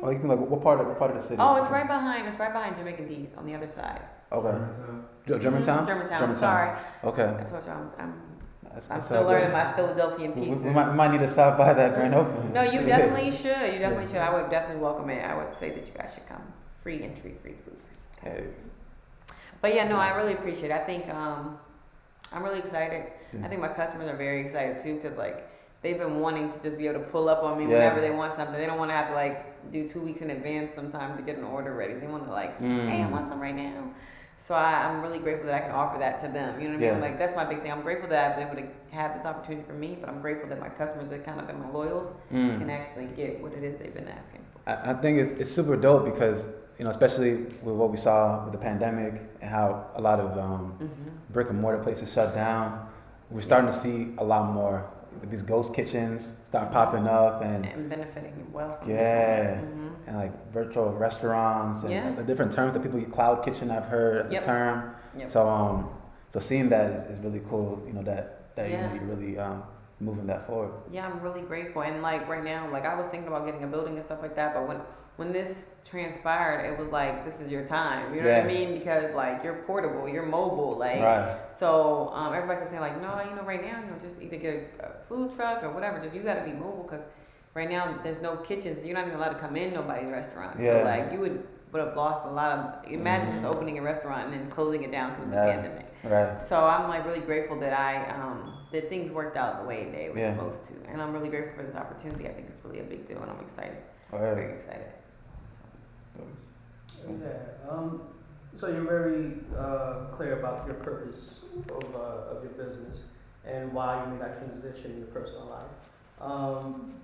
Oh, you can like what part of the city? Oh, it's right behind Jamaican D's on the other side. Okay. Germantown. Germantown. Sorry. Okay. That's what That's I'm still learning my Philadelphian pieces. We might need to stop by that grand opening. No, you definitely should. You definitely should. I would definitely welcome it. I would say that you guys should come. Free entry, free food. Okay. But yeah, no, I really appreciate it. I think I'm really excited. I think my customers are very excited too, because like they've been wanting to just be able to pull up on me whenever they want something. They don't want to have to like do 2 weeks in advance sometimes to get an order ready. They want to like, hey, I want some right now. So I'm really grateful that I can offer that to them. You know what I mean? Like that's my big thing. I'm grateful that I've been able to have this opportunity for me, but I'm grateful that my customers that kind of been my loyals can actually get what it is they've been asking for. I think it's super dope because especially with what we saw with the pandemic and how a lot of brick and mortar places shut down, we're starting to see a lot more these ghost kitchens start popping up and benefiting well. And like virtual restaurants and the different terms that people use. Cloud kitchen, I've heard as a term. So seeing that is really cool. That you're really moving that forward. Yeah, I'm really grateful. And like right now, like I was thinking about getting a building and stuff like that, but when this transpired, it was like, this is your time. You know what I mean? Because like you're portable, you're mobile, like so everybody kept saying like, no, right now, just either get a food truck or whatever. Just you got to be mobile, because right now there's no kitchens. You're not even allowed to come in nobody's restaurant. So like you would have lost a lot of. Imagine just opening a restaurant and then closing it down because of the pandemic. Right. So I'm like really grateful that that things worked out the way they were supposed to, and I'm really grateful for this opportunity. I think it's really a big deal, and I'm excited. Very excited. Yeah. So you're very clear about your purpose of your business and why you made that transition in your personal life.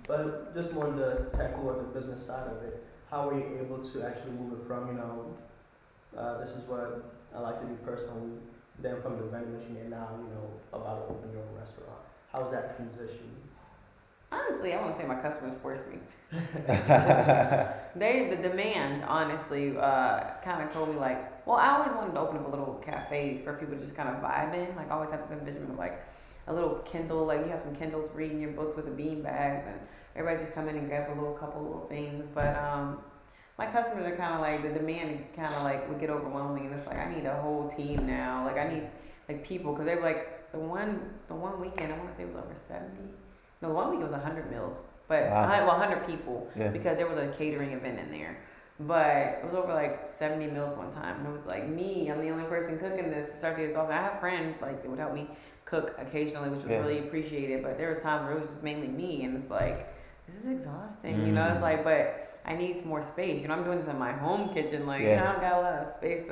But just more the tech or the business side of it, how were you able to actually move it from, this is what I like to do personally, then from the vending machine and now, about to open your own restaurant. How was that transition? Honestly, I want to say my customers forced me. The demand, honestly, kind of told me like, well, I always wanted to open up a little cafe for people to just kind of vibe in. Like, I always had this envision of like a little Kindle, like you have some Kindles reading your books with the bean bags, and everybody just come in and grab a couple little things. But my customers are kind of like, the demand kind of like would get overwhelming, and it's like I need a whole team now. Like I need like people, because they were like the one weekend I want to say it was over 70. No, 1 week it was 100 meals, but 100 people because there was a catering event in there. But it was over like 70 meals one time, and it was like me. I'm the only person cooking this. I have friends like that would help me cook occasionally, which was really appreciated. But there was times where it was just mainly me, and it's like this is exhausting, It's like, but I need more space. I'm doing this in my home kitchen, like I don't got a lot of space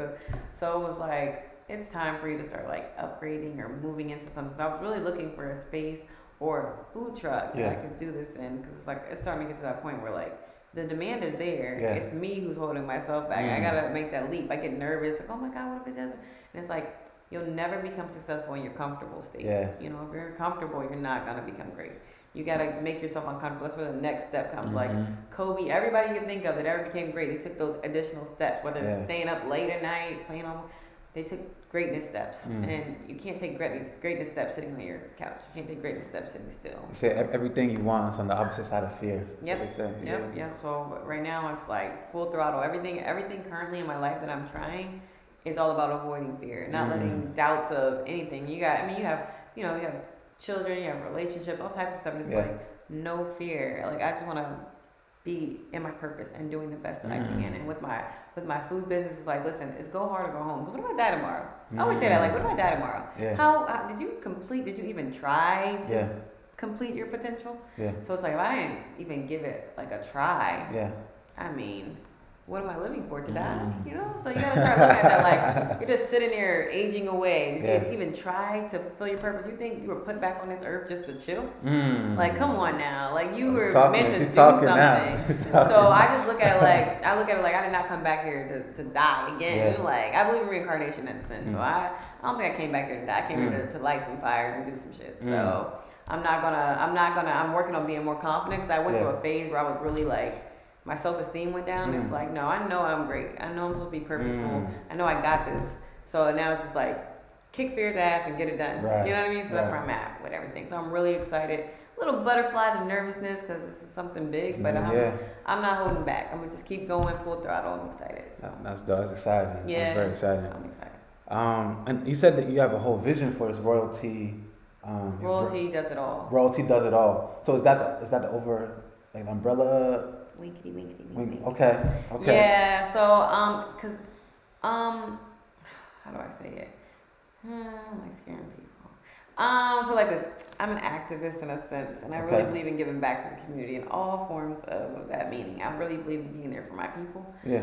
so it was like it's time for you to start like upgrading or moving into something. So I was really looking for a space or a food truck that I could do this in, because it's like it's starting to get to that point where like the demand is there. It's me who's holding myself back. I gotta make that leap. I get nervous, like, oh my God, what if it doesn't? And it's like you'll never become successful in your comfortable state. If you're comfortable, you're not gonna become great. You gotta make yourself uncomfortable. That's where the next step comes. Like Kobe, everybody you can think of that ever became great, they took those additional steps, whether it's staying up late at night, playing on. They took greatness steps, and you can't take greatness steps sitting on your couch. You can't take greatness steps sitting still. You say everything you want is on the opposite side of fear. Yep. So right now it's like full throttle. Everything currently in my life that I'm trying is all about avoiding fear, not letting doubts of anything. You have children, you have relationships, all types of stuff. And it's like no fear. Like I just want to be in my purpose and doing the best that I can. And with my food business, it's like, listen, it's go hard or go home. Because what if I die tomorrow? I always say that, like, what if I die tomorrow? Yeah. How did you even try to Yeah. complete your potential? Yeah. So it's like, if I didn't even give it like a try, Yeah. I mean, what am I living for, to die? You know? So you gotta start looking at that like, you're just sitting there aging away. Did you even try to fulfill your purpose? You think you were put back on this earth just to chill? Like, come on now. Like, you were meant to do something. So I just look at it like, I did not come back here to die again. Yeah. Like, I believe in reincarnation in a sense. So I don't think I came back here to die. I came here to light some fires and do some shit. So I'm working on being more confident, because I went through a phase where I was really like, my self-esteem went down. It's like, no, I know I'm great. I know I'm supposed to be purposeful. I know I got this. So now it's just like, kick fear's ass and get it done. Right. You know what I mean? So that's where I'm at with everything. So I'm really excited. Little butterflies and nervousness, because this is something big, but I'm not holding back. I'm gonna just keep going full throttle. I'm excited. So That's exciting. yeah, That's very exciting. I'm excited. And you said that you have a whole vision for this royalty. Royalty does it all. Royalty does it all. So is that the over, like, umbrella? Winkety. Okay. Yeah. So how do I say it? I'm like scaring people. But like this, I'm an activist in a sense, and I really believe in giving back to the community in all forms of that meaning. I really believe in being there for my people. Yeah.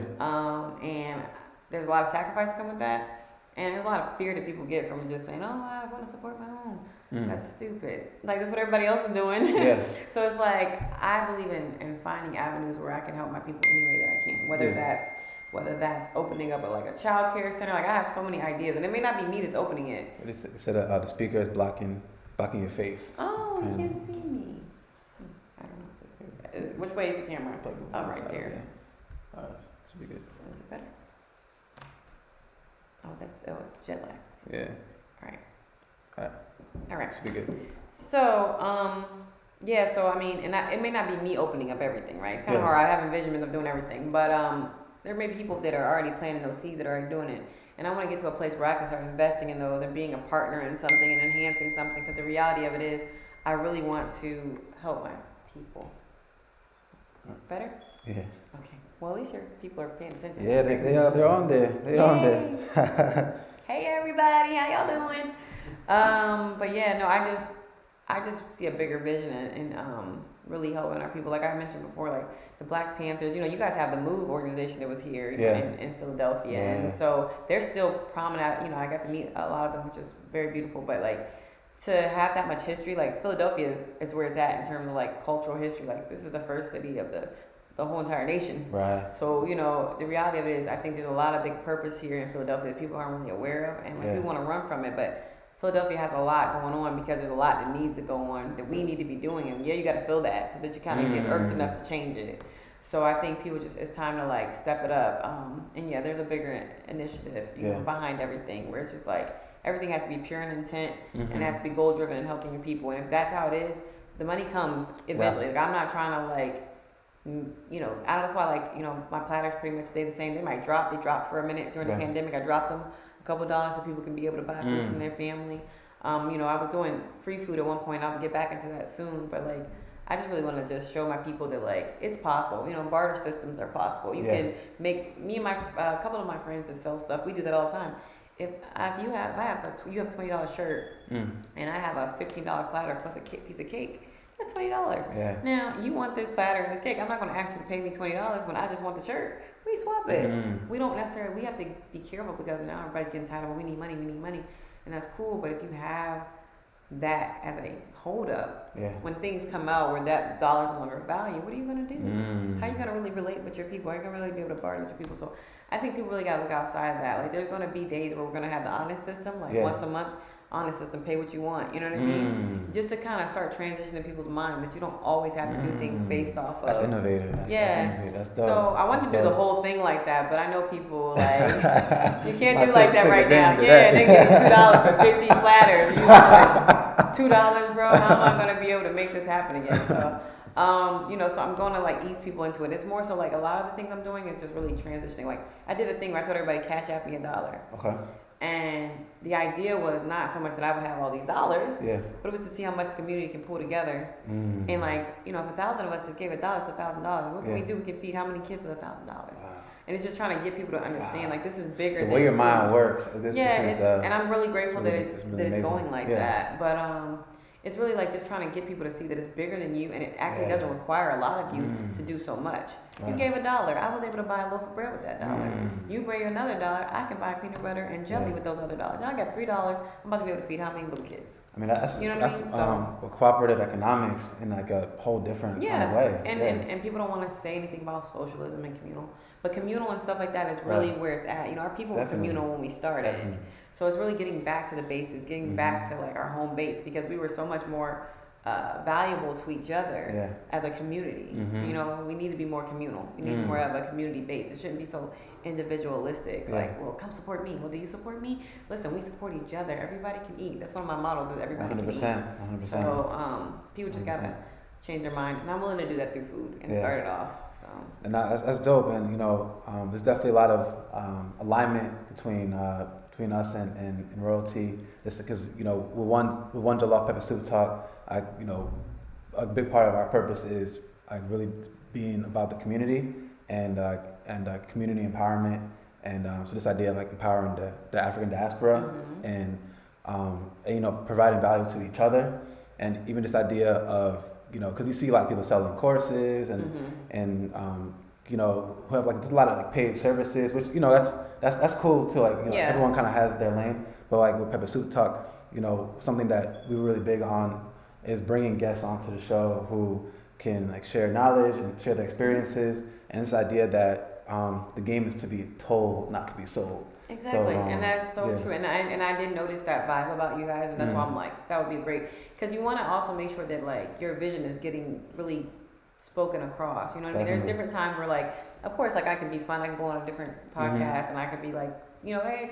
And there's a lot of sacrifice come with that, and there's a lot of fear that people get from just saying, "Oh, I want to support my own." That's stupid. Like, that's what everybody else is doing. Yeah. So it's like, I believe in finding avenues where I can help my people any way that I can. Whether that's opening up a child care center. Like, I have so many ideas, and it may not be me that's opening it. They said the speaker is blocking your face. Oh, you can't see me. I don't know if this is, which way is the camera? Oh, right there. Yeah. Should be good. Is it better? Oh, it was jet lag. Yeah. All right. Should be good. So, yeah, so I mean, and it may not be me opening up everything, right? It's kind of hard. I have envisionment of doing everything, but there may be people that are already planting those seeds that are already doing it. And I want to get to a place where I can start investing in those and being a partner in something and enhancing something, because the reality of it is, I really want to help my people. Better? Yeah. Okay. Well, at least your people are paying attention. Yeah, they're on there. They're on there. Hey everybody, how y'all doing? But yeah, no, I just see a bigger vision in really helping our people. Like I mentioned before, like the Black Panthers, you guys have the MOVE organization that was here in Philadelphia. Yeah. And so they're still prominent. I got to meet a lot of them, which is very beautiful. But like, to have that much history, like Philadelphia is where it's at in terms of like cultural history. Like, this is the first city of the whole entire nation. Right. So, the reality of it is, I think there's a lot of big purpose here in Philadelphia that people aren't really aware of, and like, we want to run from it, but Philadelphia has a lot going on because there's a lot that needs to go on that we need to be doing, and you got to feel that so that you kind of get irked enough to change it. So I think people it's time to like step it up. And there's a bigger initiative behind everything, where it's just like everything has to be pure in intent and it has to be goal driven and helping your people. And if that's how it is, the money comes eventually. Right. Like, I'm not trying to like, that's why my platters pretty much stay the same. They might drop. They dropped for a minute during the pandemic. I dropped them a couple $2 so people can be able to buy food from their family. I was doing free food at one point. I'll get back into that soon, but like, I just really want to just show my people that like it's possible. Barter systems are possible. You can make a couple of my friends that sell stuff. We do that all the time. If you have a $20 shirt and I have a $15 platter plus a piece of cake, that's $20. Yeah. Now you want this platter and this cake. I'm not going to ask you to pay me $20 when I just want the shirt. We swap it. We don't necessarily. We have to be careful because now everybody's getting tired of, we need money, and that's cool. But if you have that as a hold up, when things come out where that dollar is no longer value, what are you going to do? How are you going to really relate with your people? How are you going to really be able to barter with your people? So I think people really got to look outside of that. Like, there's going to be days where we're going to have the honest system, like once a month, honest system, pay what you want. You know what I mean? Just to kind of start transitioning people's mind that you don't always have to do things based off of. That's innovative. That's dope. So I want to do the whole thing like that, but I know people like you can't do like that right now. Yeah, they get $2 for 15 platters. You like $2, bro. How am I gonna be able to make this happen again? So. So I'm going to like ease people into it. It's more so like a lot of the things I'm doing is just really transitioning. Like, I did a thing where I told everybody cash app me $1. Okay. And the idea was not so much that I would have all these dollars, Yeah. but it was to see how much the community can pull together. And like, you know, if 1,000 of us just gave $1, it's $1,000. What can we do? We can feed how many kids with $1,000? And it's just trying to get people to understand, like, this is bigger. The way your mind works. This is, and I'm really grateful really, that it's really going like that. But it's really like just trying to get people to see that it's bigger than you, and it actually doesn't require a lot of you to do so much. You gave $1. I was able to buy a loaf of bread with that $1. You bring another $1, I can buy peanut butter and jelly with those other dollars. Now I got $3. I'm about to be able to feed how many little kids? I mean, that's, you know that's cooperative economics in like a whole different kind of way. And people don't want to say anything about socialism and communal. But communal and stuff like that is really where it's at. You know, our people were communal when we started. So it's really getting back to the basics, getting back to like our home base, because we were so much more valuable to each other as a community. You know, we need to be more communal. We need more of a community base. It shouldn't be so individualistic. Like, well, come support me. Well, do you support me? Listen, we support each other. Everybody can eat. That's one of my models, is everybody 100%, can eat. 100%. So people just gotta change their mind, and I'm willing to do that through food and start it off. So. And that's dope. And you know, there's definitely a lot of alignment between us and royalty. Just because, you know, with one Jollof Pepper Soup Talk, you know, a big part of our purpose is really being about the community and community empowerment, and so this idea of like empowering the African diaspora and you know, providing value to each other, and even this idea of, you know, because you see a lot of people selling courses and you know, who have like, there's a lot of like paid services, which, you know, that's cool too. Like, you know, everyone kind of has their lane, but like with Pepper Soup Talk, you know, something that we were really big on is bringing guests onto the show who can like share knowledge and share their experiences, and this idea that the game is to be told, not to be sold. Exactly, so, and that's so true. And I did notice that vibe about you guys, and that's why I'm like, that would be great, because you want to also make sure that like your vision is getting really spoken across. You know what I mean? There's different times where like, of course, like I can be fun, I can go on a different podcast, and I could be like, you know, hey,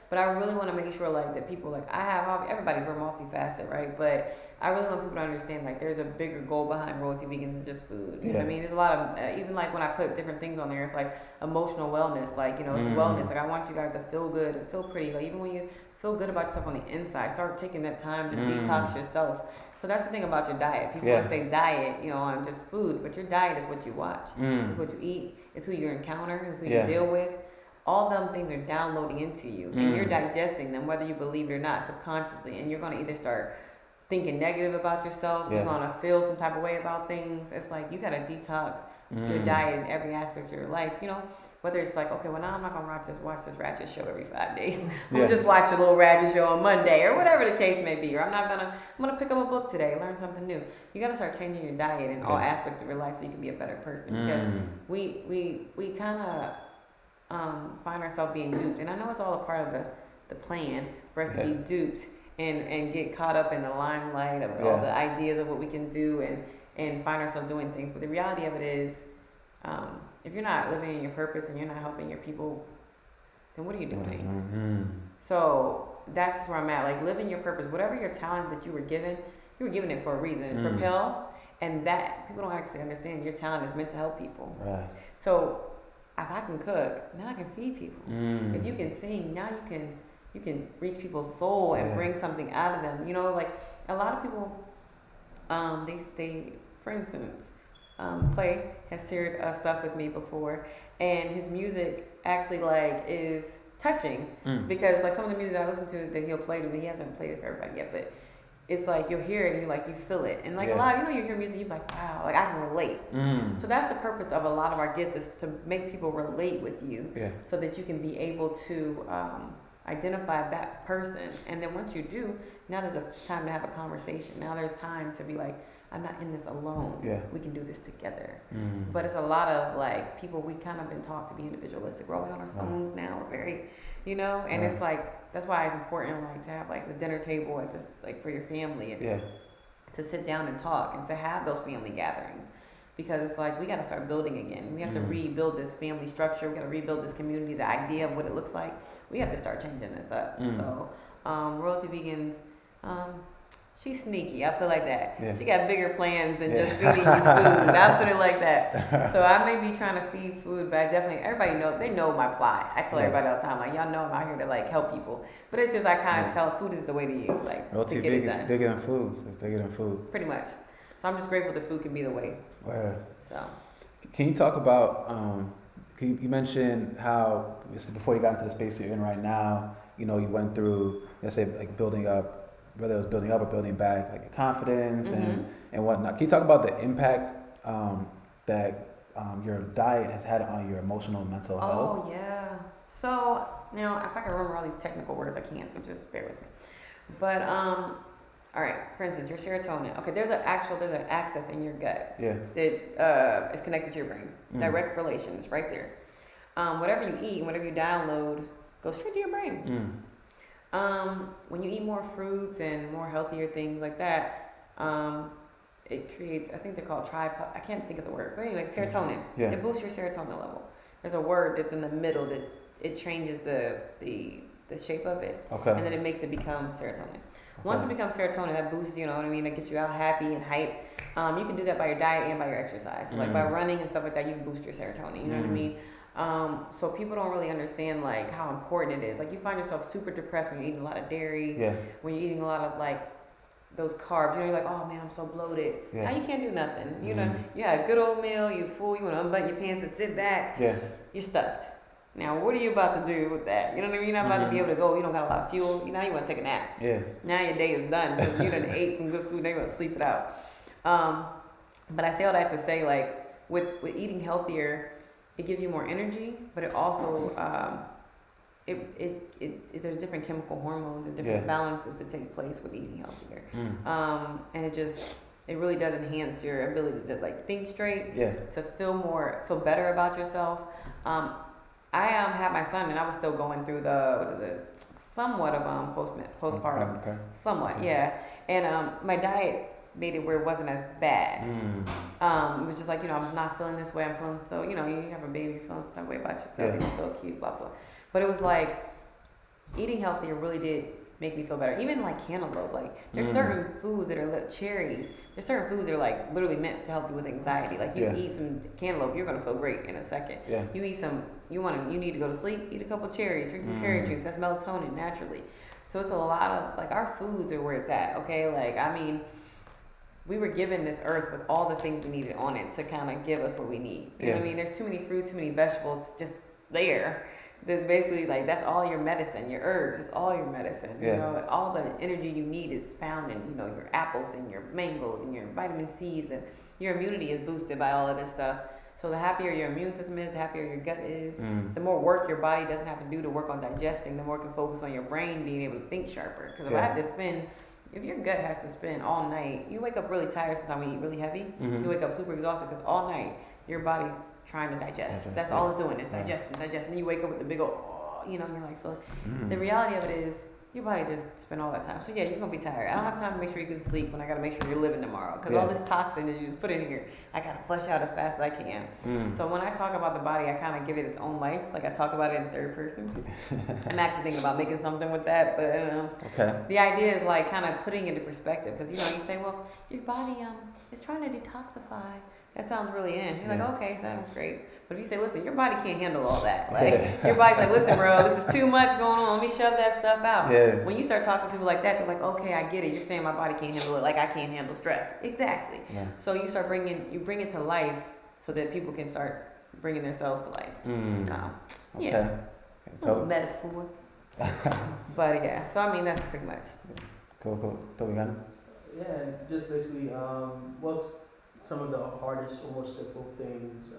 but I really want to make sure like that people, like, everybody, we're multifaceted, right? But I really want people to understand like there's a bigger goal behind Royalty Vegan than just food. You know what I mean? There's a lot of, even like when I put different things on there, it's like emotional wellness, like, you know, it's wellness. Like I want you guys to feel good and feel pretty. Like even when you feel good about yourself on the inside, start taking that time to detox yourself. So that's the thing about your diet. People want to say diet, you know, on just food, but your diet is what you watch. It's what you eat. It's who you encounter. It's who you deal with. All them things are downloading into you, and you're digesting them, whether you believe it or not, subconsciously. And you're going to either start thinking negative about yourself, you're going to feel some type of way about things. It's like you got to detox your diet in every aspect of your life, you know? Whether it's like, okay, well, now I'm not going to watch this ratchet show every 5 days. I'm going to just watch a little ratchet show on Monday, or whatever the case may be. Or I'm going to pick up a book today, learn something new. You got to start changing your diet in all aspects of your life so you can be a better person. Because we kind of find ourselves being duped. And I know it's all a part of the plan for us to be duped and get caught up in the limelight of all the ideas of what we can do and find ourselves doing things. But the reality of it is, if you're not living in your purpose and you're not helping your people, then what are you doing? So that's where I'm at. Like, living your purpose, whatever your talent that you were given it for a reason. Propel, and that people don't actually understand your talent is meant to help people. Right. So if I can cook, now I can feed people. If you can sing, now you can reach people's soul and bring something out of them. You know, like a lot of people, they for instance, Clay has shared stuff with me before, and his music actually like is touching because like some of the music I listen to that he'll play to me, he hasn't played it for everybody yet, but it's like you'll hear it and you feel it, and like a lot of, you know, you hear music, you're like, wow, like I can relate. So that's the purpose of a lot of our gifts, is to make people relate with you, so that you can be able to identify that person, and then once you do, now there's a time to have a conversation. Now there's time to be like, I'm not in this alone. We can do this together. But it's a lot of like people, we kind of been taught to be individualistic. We're always on our phones now. We're very, you know, and it's like, that's why it's important like to have like the dinner table at this, like for your family, and to sit down and talk and to have those family gatherings, because it's like we got to start building again. We have to rebuild this family structure. We got to rebuild this community, the idea of what it looks like. We have to start changing this up. So Royalty Vegans, She's sneaky. I put it like that. Yeah. She got bigger plans than just feeding you food. I put it like that. So I may be trying to feed food, but I definitely, everybody they know my plot. I tell everybody all the time, like, y'all know I'm out here to like help people. But it's just, I kind of tell food is the way to you, like, to get it done. It's bigger than food. It's bigger than food. Pretty much. So I'm just grateful that food can be the way. Where? So. Can you talk about, you mentioned how, before you got into the space that you're in right now, you know, you went through, let's say, like building up, whether it was building up or building back, like your confidence and whatnot. Can you talk about the impact that your diet has had on your emotional and mental health? Oh, yeah. So, now, if I can remember all these technical words, I can't, so just bear with me. But, all right, for instance, your serotonin. Okay, there's an access in your gut that is connected to your brain. Direct relation is right there. Whatever you eat, whatever you download, goes straight to your brain. When you eat more fruits and more healthier things like that, it creates, I think they're called I can't think of the word, but anyway, serotonin. Yeah. It boosts your serotonin level. There's a word that's in the middle that it changes the shape of it. Okay. And then it makes it become serotonin. Once it becomes serotonin, that boosts, you know what I mean, that gets you out happy and hype. You can do that by your diet and by your exercise. So like by running and stuff like that, you can boost your serotonin, you know what I mean? So people don't really understand like how important it is. Like you find yourself super depressed when you're eating a lot of dairy, when you're eating a lot of like those carbs. You know, you're like, oh man, I'm so bloated. Now you can't do nothing. You know, you had a good old meal, you full, you want to unbutton your pants and sit back. You're stuffed. Now, what are you about to do with that? You know what I mean? You're not about to be able to go. You don't got a lot of fuel. You know, you want to take a nap. Now your day is done because you done ate some good food. Now you want to sleep it out. But I say all that to say, like, with eating healthier, it gives you more energy, but it also there's different chemical hormones and different balances that take place with eating healthier. And it really does enhance your ability to like think straight, to feel better about yourself. I had my son and I was still going through somewhat of postpartum, somewhat, and my diet made it where it wasn't as bad. It was just like, you know, I'm not feeling this way, I'm feeling so, you know, you have a baby, you're feeling some type of way about yourself, you feel cute, blah, blah. But it was like, eating healthier really did make me feel better. Even like cantaloupe, like there's certain foods that are cherries, there's certain foods that are like literally meant to help you with anxiety. Like you eat some cantaloupe, you're gonna feel great in a second. You eat some, you need to go to sleep, eat a couple cherries, drink some carrot juice, that's melatonin naturally. So it's a lot of, like our foods are where it's at, okay? Like, I mean, we were given this earth with all the things we needed on it to kind of give us what we need. You know what I mean? There's too many fruits, too many vegetables just there. That's basically like, that's all your medicine, your herbs, it's all your medicine. You know, all the energy you need is found in, you know, your apples and your mangoes and your vitamin C's, and your immunity is boosted by all of this stuff. So the happier your immune system is, the happier your gut is, the more work your body doesn't have to do to work on digesting, the more it can focus on your brain being able to think sharper. Because if your gut has to spin all night, you wake up really tired sometimes when you eat really heavy. You wake up super exhausted because all night your body's trying to digest. That's all it's doing, is digesting. Then you wake up with the big old, you know, and you're like feeling. The reality of it is your body just spent all that time. So yeah, you're gonna be tired. I don't have time to make sure you can sleep when I gotta make sure you're living tomorrow. Because all this toxin that you just put in here, I gotta flush out as fast as I can. So when I talk about the body, I kind of give it its own life. Like I talk about it in third person. I'm actually thinking about making something with that, but the idea is like kind of putting it into perspective. Because you know, you say, well, your body is trying to detoxify. That sounds really in. You're like, okay, sounds great. But if you say, listen, your body can't handle all that. Like, your body's like, listen, bro, this is too much going on. Let me shove that stuff out. When you start talking to people like that, they're like, okay, I get it. You're saying my body can't handle it like I can't handle stress. Exactly. So you start bring it to life so that people can start bringing themselves to life. So, little metaphor. But yeah, so I mean, that's pretty much. Cool. Yeah, just basically, what's some of the hardest or most difficult things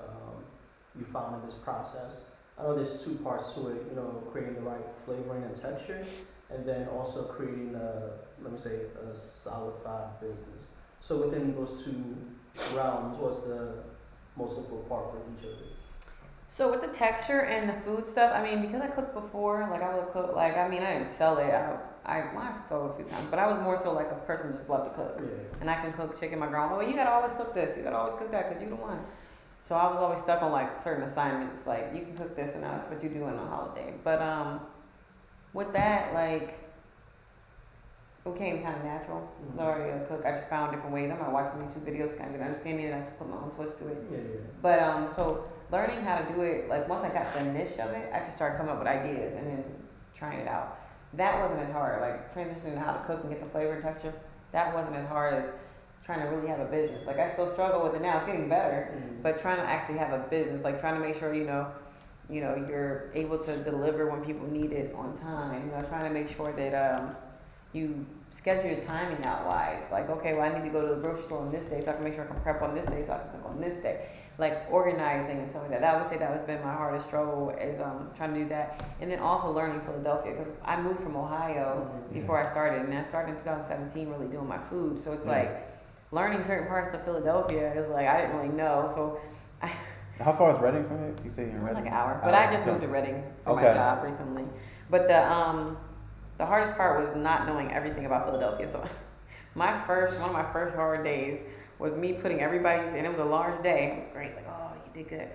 you found in this process? I know there's two parts to it, you know, creating the right flavoring and texture, and then also creating a solidified business. So within those two realms, what's the most difficult part for each of it? So with the texture and the food stuff, I mean, because I cooked before, like I would cook, like, I mean, I didn't sell it. I sold it a few times, but I was more so like a person that just loved to cook. And I can cook chicken. My grandma, well, you gotta always cook this, you gotta always cook that, because you're the one. So I was always stuck on like certain assignments, like you can cook this and that's what you do on a holiday. But with that, like, it came kind of natural. I was already a cook. I just found different ways. I might watch some YouTube videos, kind of get an understanding, and I just put my own twist to it. Yeah. But so learning how to do it, like once I got the niche of it, I just started coming up with ideas and then trying it out. That wasn't as hard. Like transitioning to how to cook and get the flavor and texture, that wasn't as hard as trying to really have a business. Like I still struggle with it now. It's getting better, but trying to actually have a business, like trying to make sure you're able to deliver when people need it on time. Trying to make sure that you schedule your timing out wise. Like, okay, well, I need to go to the grocery store on this day, so I can make sure I can prep on this day, so I can cook on this day. Like organizing and stuff like that. I would say that has been my hardest struggle is trying to do that, and then also learning Philadelphia because I moved from Ohio before I started, and I started in 2017 really doing my food. So it's like learning certain parts of Philadelphia is like I didn't really know. So How far is Reading from here? You say you're in it was Reading? like an hour, but I just moved to Reading for my job recently. But the hardest part was not knowing everything about Philadelphia. So one of my first hard days was me putting everybody's, and it was a large day. It was great, like, oh, you did good.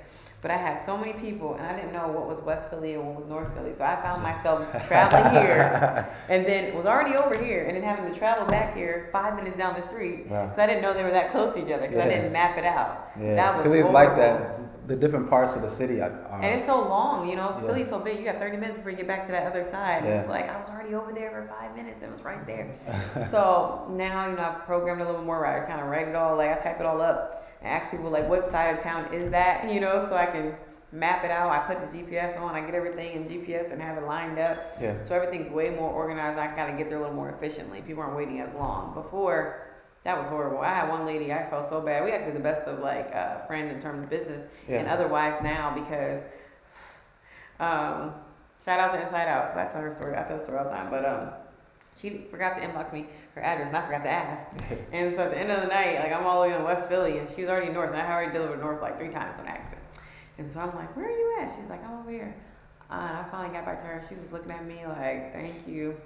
But I had so many people, and I didn't know what was West Philly and what was North Philly. So I found myself traveling here, and then was already over here, and then having to travel back here 5 minutes down the street. Because I didn't know they were that close to each other, because I didn't map it out. Yeah, that was Philly's like that. The different parts of the city. And it's so long, Philly's so big, you got 30 minutes before you get back to that other side. And it's like, I was already over there for 5 minutes, it was right there. So now, I've programmed a little more right. I kind of write it all, like I type it all up and ask people like, what side of town is that, so I can map it out. I put the GPS on, I get everything in GPS and have it lined up. Yeah. So everything's way more organized. I gotta get there a little more efficiently. People aren't waiting as long. Before, that was horrible. I had one lady, I felt so bad. We actually the best of like friends in terms of business and otherwise now because shout out to Inside Out because I tell her story. I tell the story all the time. But she forgot to inbox me her address and I forgot to ask. And so at the end of the night, like I'm all the way in West Philly and she was already north and I had already delivered north like 3 times when I asked her. And so I'm like, where are you at? She's like, I'm over here. And I finally got back to her. She was looking at me like, thank you.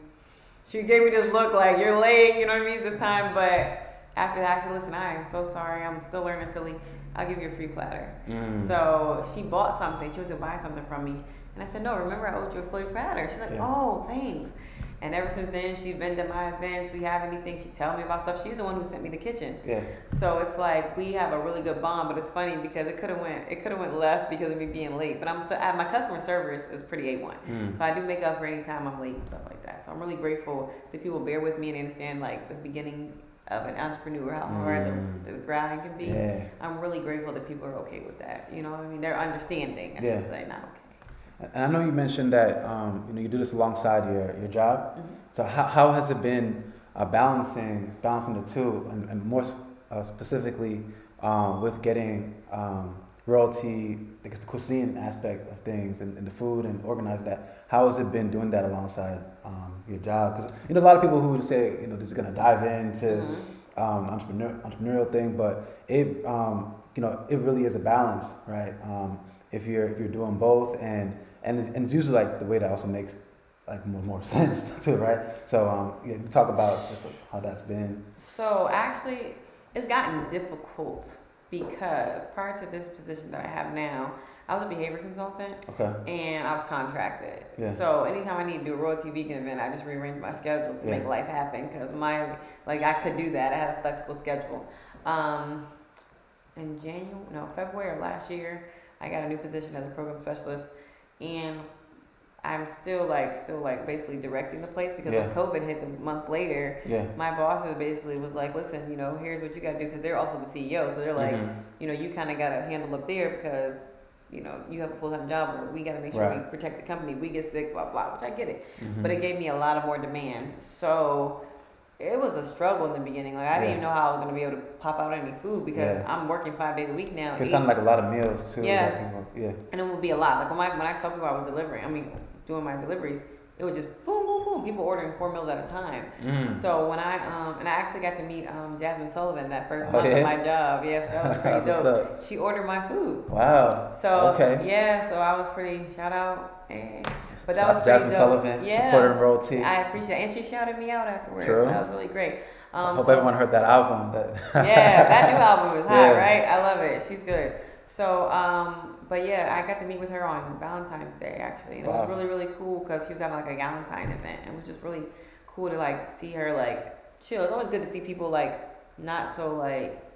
She gave me this look like, you're late, you know what I mean, this time. But after that, I said, listen, I am so sorry. I'm still learning Philly. I'll give you a free platter. So she bought something. She went to buy something from me. And I said, no, remember I owed you a free platter. She's like, oh, thanks. And ever since then, she's been to my events. We have anything, she tell me about stuff. She's the one who sent me the kitchen. Yeah. So it's like we have a really good bond, but it's funny because it could have went left because of me being late. But my customer service is pretty A1. So I do make up for any time I'm late and stuff like that. So I'm really grateful that people bear with me and understand like the beginning of an entrepreneur, how hard the grind can be. Yeah. I'm really grateful that people are okay with that. You know what I mean? They're understanding, I should say, not okay. And I know you mentioned that you do this alongside your job. Mm-hmm. So how has it been balancing the two, and more specifically with getting royalty, I guess the cuisine aspect of things and the food and organizing that? How has it been doing that alongside your job? Because a lot of people who would say this is gonna dive into entrepreneurial thing, but it it really is a balance, right? If you're doing both and it's usually like the way that also makes like more sense too, right? So we talk about just how that's been. So actually, it's gotten difficult because prior to this position that I have now, I was a behavior consultant. Okay. And I was contracted. Yeah. So anytime I need to do a Royalty Vegan event, I just rearrange my schedule to make life happen because I could do that. I had a flexible schedule. In February of last year, I got a new position as a program specialist, and I'm still basically directing the place because when COVID hit the month later, my bosses basically was like, listen, here's what you got to do because they're also the CEO, so they're like, you kind of got to handle up there because you have a full-time job where we got to make sure we protect the company, we get sick, blah blah, which I get it, but it gave me a lot of more demand, so. It was a struggle in the beginning. Like I didn't even know how I was gonna be able to pop out any food because I'm working 5 days a week now. It sounded like a lot of meals too. Yeah. And it would be a lot. Like when I tell people I was doing my deliveries, it was just boom, boom, boom. People ordering 4 meals at a time. So when I actually got to meet Jasmine Sullivan that first month of my job. Yes, that was pretty dope. She ordered my food. Wow. So so I was pretty shout out. But that was Jasmine Sullivan, supporter and royalty. I appreciate it. And she shouted me out afterwards. True. That was really great. I hope everyone heard that album. That new album is hot, right? I love it. She's good. So, I got to meet with her on Valentine's Day, actually. And it was really, really cool because she was having like a Valentine event. It was just really cool to like see her like chill. It's always good to see people like not so like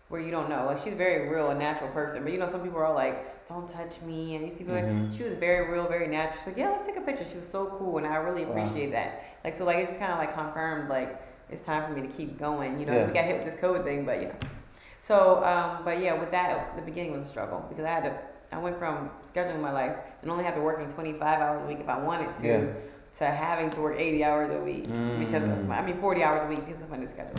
where you don't know. Like she's very real, a natural person. But you know, some people are all like, "Don't touch me," and you see people like she was very real, very natural. She's like, "Yeah, let's take a picture." She was so cool, and I really appreciate that. Like so, like it just kind of like confirmed like it's time for me to keep going. You know, we got hit with this COVID thing, but you know. So, but yeah, with that, the beginning was a struggle because I went from scheduling my life and only having to working 25 hours a week if I wanted to having to work 80 hours a week because of 40 hours a week because of my new schedule.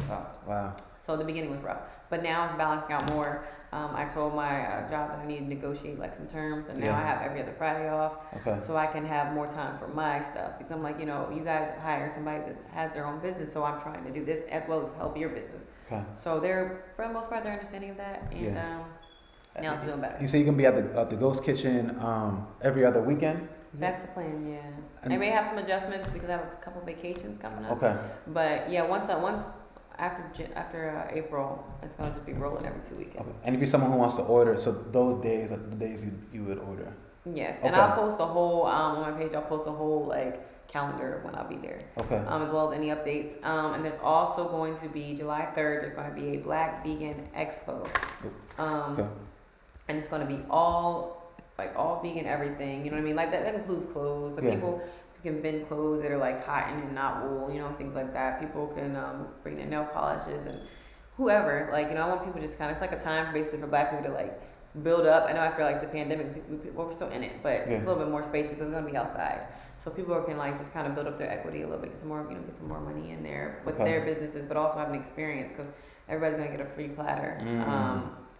So the beginning was rough, but now it's balancing out more. I told my job that I need to negotiate like some terms, and now I have every other Friday off, so I can have more time for my stuff. Because I'm like, you know, you guys hire somebody that has their own business, so I'm trying to do this as well as help your business. So they're, for the most part, they're understanding of that, and now it's doing better. You say you're gonna be at the Ghost Kitchen every other weekend? That's the plan, yeah. I may have some adjustments because I have a couple vacations coming up. But yeah, once after April, it's gonna just be rolling every 2 weekends. And if you're someone who wants to order, so those days are the days you would order. Yes, and I'll post a whole on my page. I'll post a whole like calendar of when I'll be there. As well as any updates. And there's also going to be July 3rd. There's going to be a Black Vegan Expo. And it's going to be all vegan everything. You know what I mean? Like that includes clothes. The people can vend clothes that are like cotton and not wool. You know, things like that. People can bring their nail polishes and whoever. Like, you know, I want people just kind of, it's like a time basically for Black people to like build up. I know after like the pandemic, we're still in it, but it's a little bit more spacious because we're going to be outside. So people can like just kind of build up their equity a little bit, get some more money in there with their businesses, but also have an experience because everybody's going to get a free platter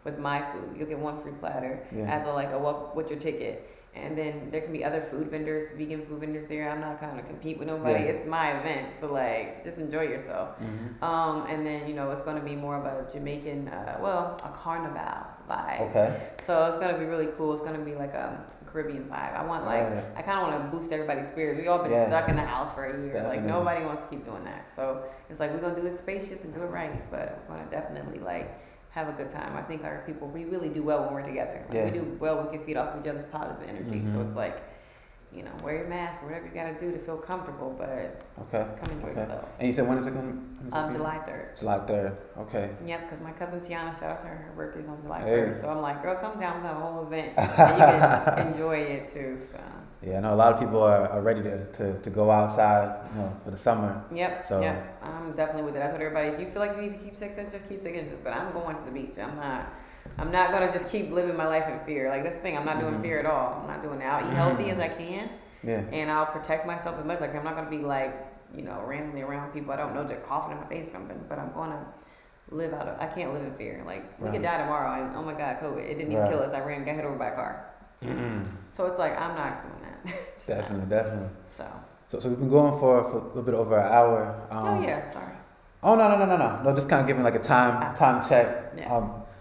with my food. You'll get one free platter as a what's your ticket? And then there can be other food vendors, vegan food vendors there. I'm not going to compete with nobody. It's my event, so like just enjoy yourself. And then, you know, it's going to be more of a Jamaican, a carnival vibe. So it's going to be really cool. It's going to be like a Caribbean vibe. I want I kind of want to boost everybody's spirit. We all been stuck in the house for a year. Like nobody wants to keep doing that. So it's like we're going to do it spacious and do it right, but we're going to definitely like have a good time. I think our people, we really do well when we're together. Like we do well, we can feed off each other's positive energy. So it's like, you know, wear your mask, whatever you got to do to feel comfortable, but come enjoy yourself. And you said when is it going to July 3rd. July 3rd, Yep, because my cousin Tiana, shout out to her, her birthday's on July 1st. So I'm like, girl, come down, we'll have a whole event. And you can enjoy it too, so. Yeah, I know a lot of people are ready to go outside, you know, for the summer. So I'm definitely with it. I told everybody, if you feel like you need to keep 6 inches, keep 6 inches. But I'm going to the beach. I'm not gonna just keep living my life in fear. Like that's the thing, I'm not doing fear at all. I'm not doing that. I'll eat healthy as I can. And I'll protect myself as much as I can. I'm not gonna be like, you know, randomly around people I don't know, they're coughing in my face or something. But I'm gonna live I can't live in fear. Like we could die tomorrow and oh my God, COVID, it didn't even kill us. I got hit over by a car. So it's like I'm not doing that. Definitely. So we've been going for a little bit over an hour. Sorry. Oh no, just kind of giving like a time check.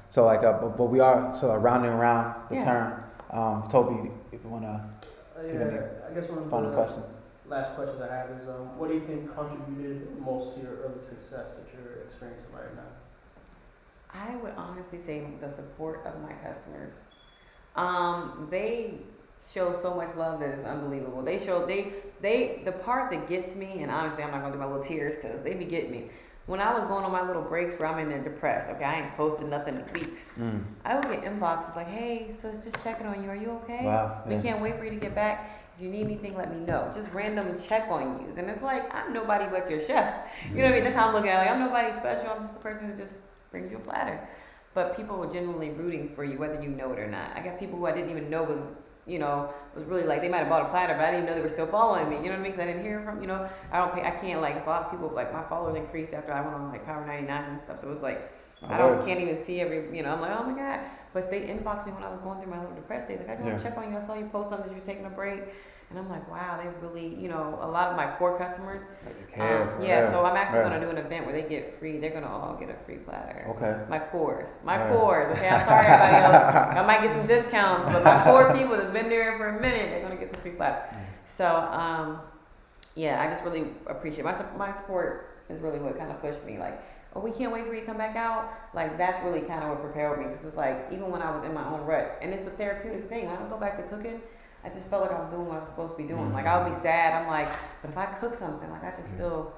So like but we are rounding around the turn. Toby, if you wanna give any I guess one of final the questions. last questions I have is what do you think contributed most to your early success that you're experiencing right now? I would honestly say the support of my customers. They show so much love that is unbelievable. The part that gets me, and honestly, I'm not gonna do my little tears because they be getting me. When I was going on my little breaks where I'm in there depressed, okay, I ain't posted nothing in weeks. I would get inboxes like, hey, so it's just checking on you. Are you okay? We can't wait for you to get back. If you need anything, let me know. Just random check on you. And it's like, I'm nobody but your chef. You know what I mean? That's how I'm looking at it. Like, I'm nobody special. I'm just a person who just brings you a platter. But people were genuinely rooting for you, whether you know it or not. I got people who I didn't even know was really like, they might have bought a platter, but I didn't know they were still following me. You know what I mean? Because I didn't hear from, I can't, like, a lot of people, like, my followers increased after I went on, like, Power 99 and stuff. So it was like, can't even see every, I'm like, oh my God. But they inboxed me when I was going through my little depressed days. Like, I just want to check on you. I saw you post something that you were taking a break. And I'm like, wow, they really, a lot of my core customers. So I'm actually going to do an event where they get free. They're going to all get a free platter. My cores. Okay, I'm sorry, everybody else. I might get some discounts, but my core people that have been there for a minute, they're going to get some free platter. So, I just really appreciate my support is really what kind of pushed me. Like, oh, we can't wait for you to come back out. Like, that's really kind of what prepared me. Because it's like, even when I was in my own rut, and it's a therapeutic thing. When I go back to cooking, I just felt like I was doing what I was supposed to be doing. Like I would be sad. I'm like, but if I cook something, like I feel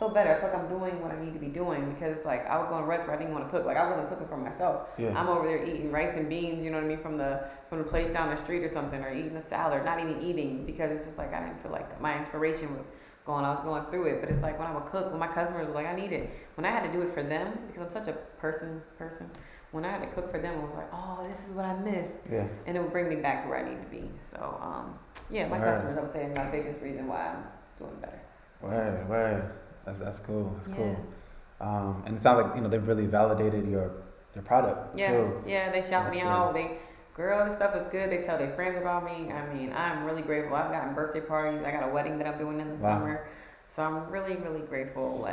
better. I feel like I'm doing what I need to be doing because like I would go in a restaurant, I didn't want to cook. Like I wasn't cooking for myself. Yeah. I'm over there eating rice and beans, you know what I mean, from the place down the street or something, or eating a salad, not even eating because it's just like I didn't feel like my inspiration was going. I was going through it, but it's like when I would cook, when my customers were like, I need it. When I had to do it for them because I'm such a person. When I had to cook for them, it was like, oh, this is what I missed. Yeah. And it would bring me back to where I need to be. So, my customers, I would say, are my biggest reason why I'm doing better. Right. That's cool. That's cool. And it sounds like, they've really validated your product. Yeah. too. Yeah, they shout me out. Girl, this stuff is good. They tell their friends about me. I mean, I'm really grateful. I've gotten birthday parties. I got a wedding that I'm doing in the summer. So I'm really, really grateful,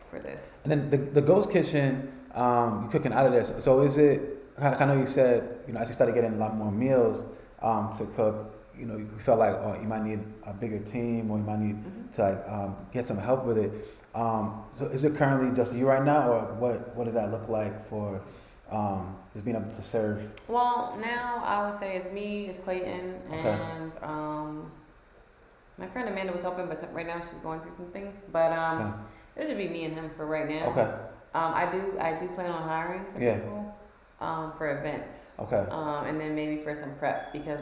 for this. And then the Ghost Kitchen, you're cooking out of there. So is it, I know you said, as you started getting a lot more meals to cook, you felt like, you might need a bigger team or you might need to get some help with it. So is it currently just you right now, or what does that look like for just being able to serve? Well, now I would say it's me, it's Clayton, and my friend Amanda was helping, but right now she's going through some things. But it'll just be me and him for right now. Okay. I do plan on hiring some people for events. Okay. And then maybe for some prep because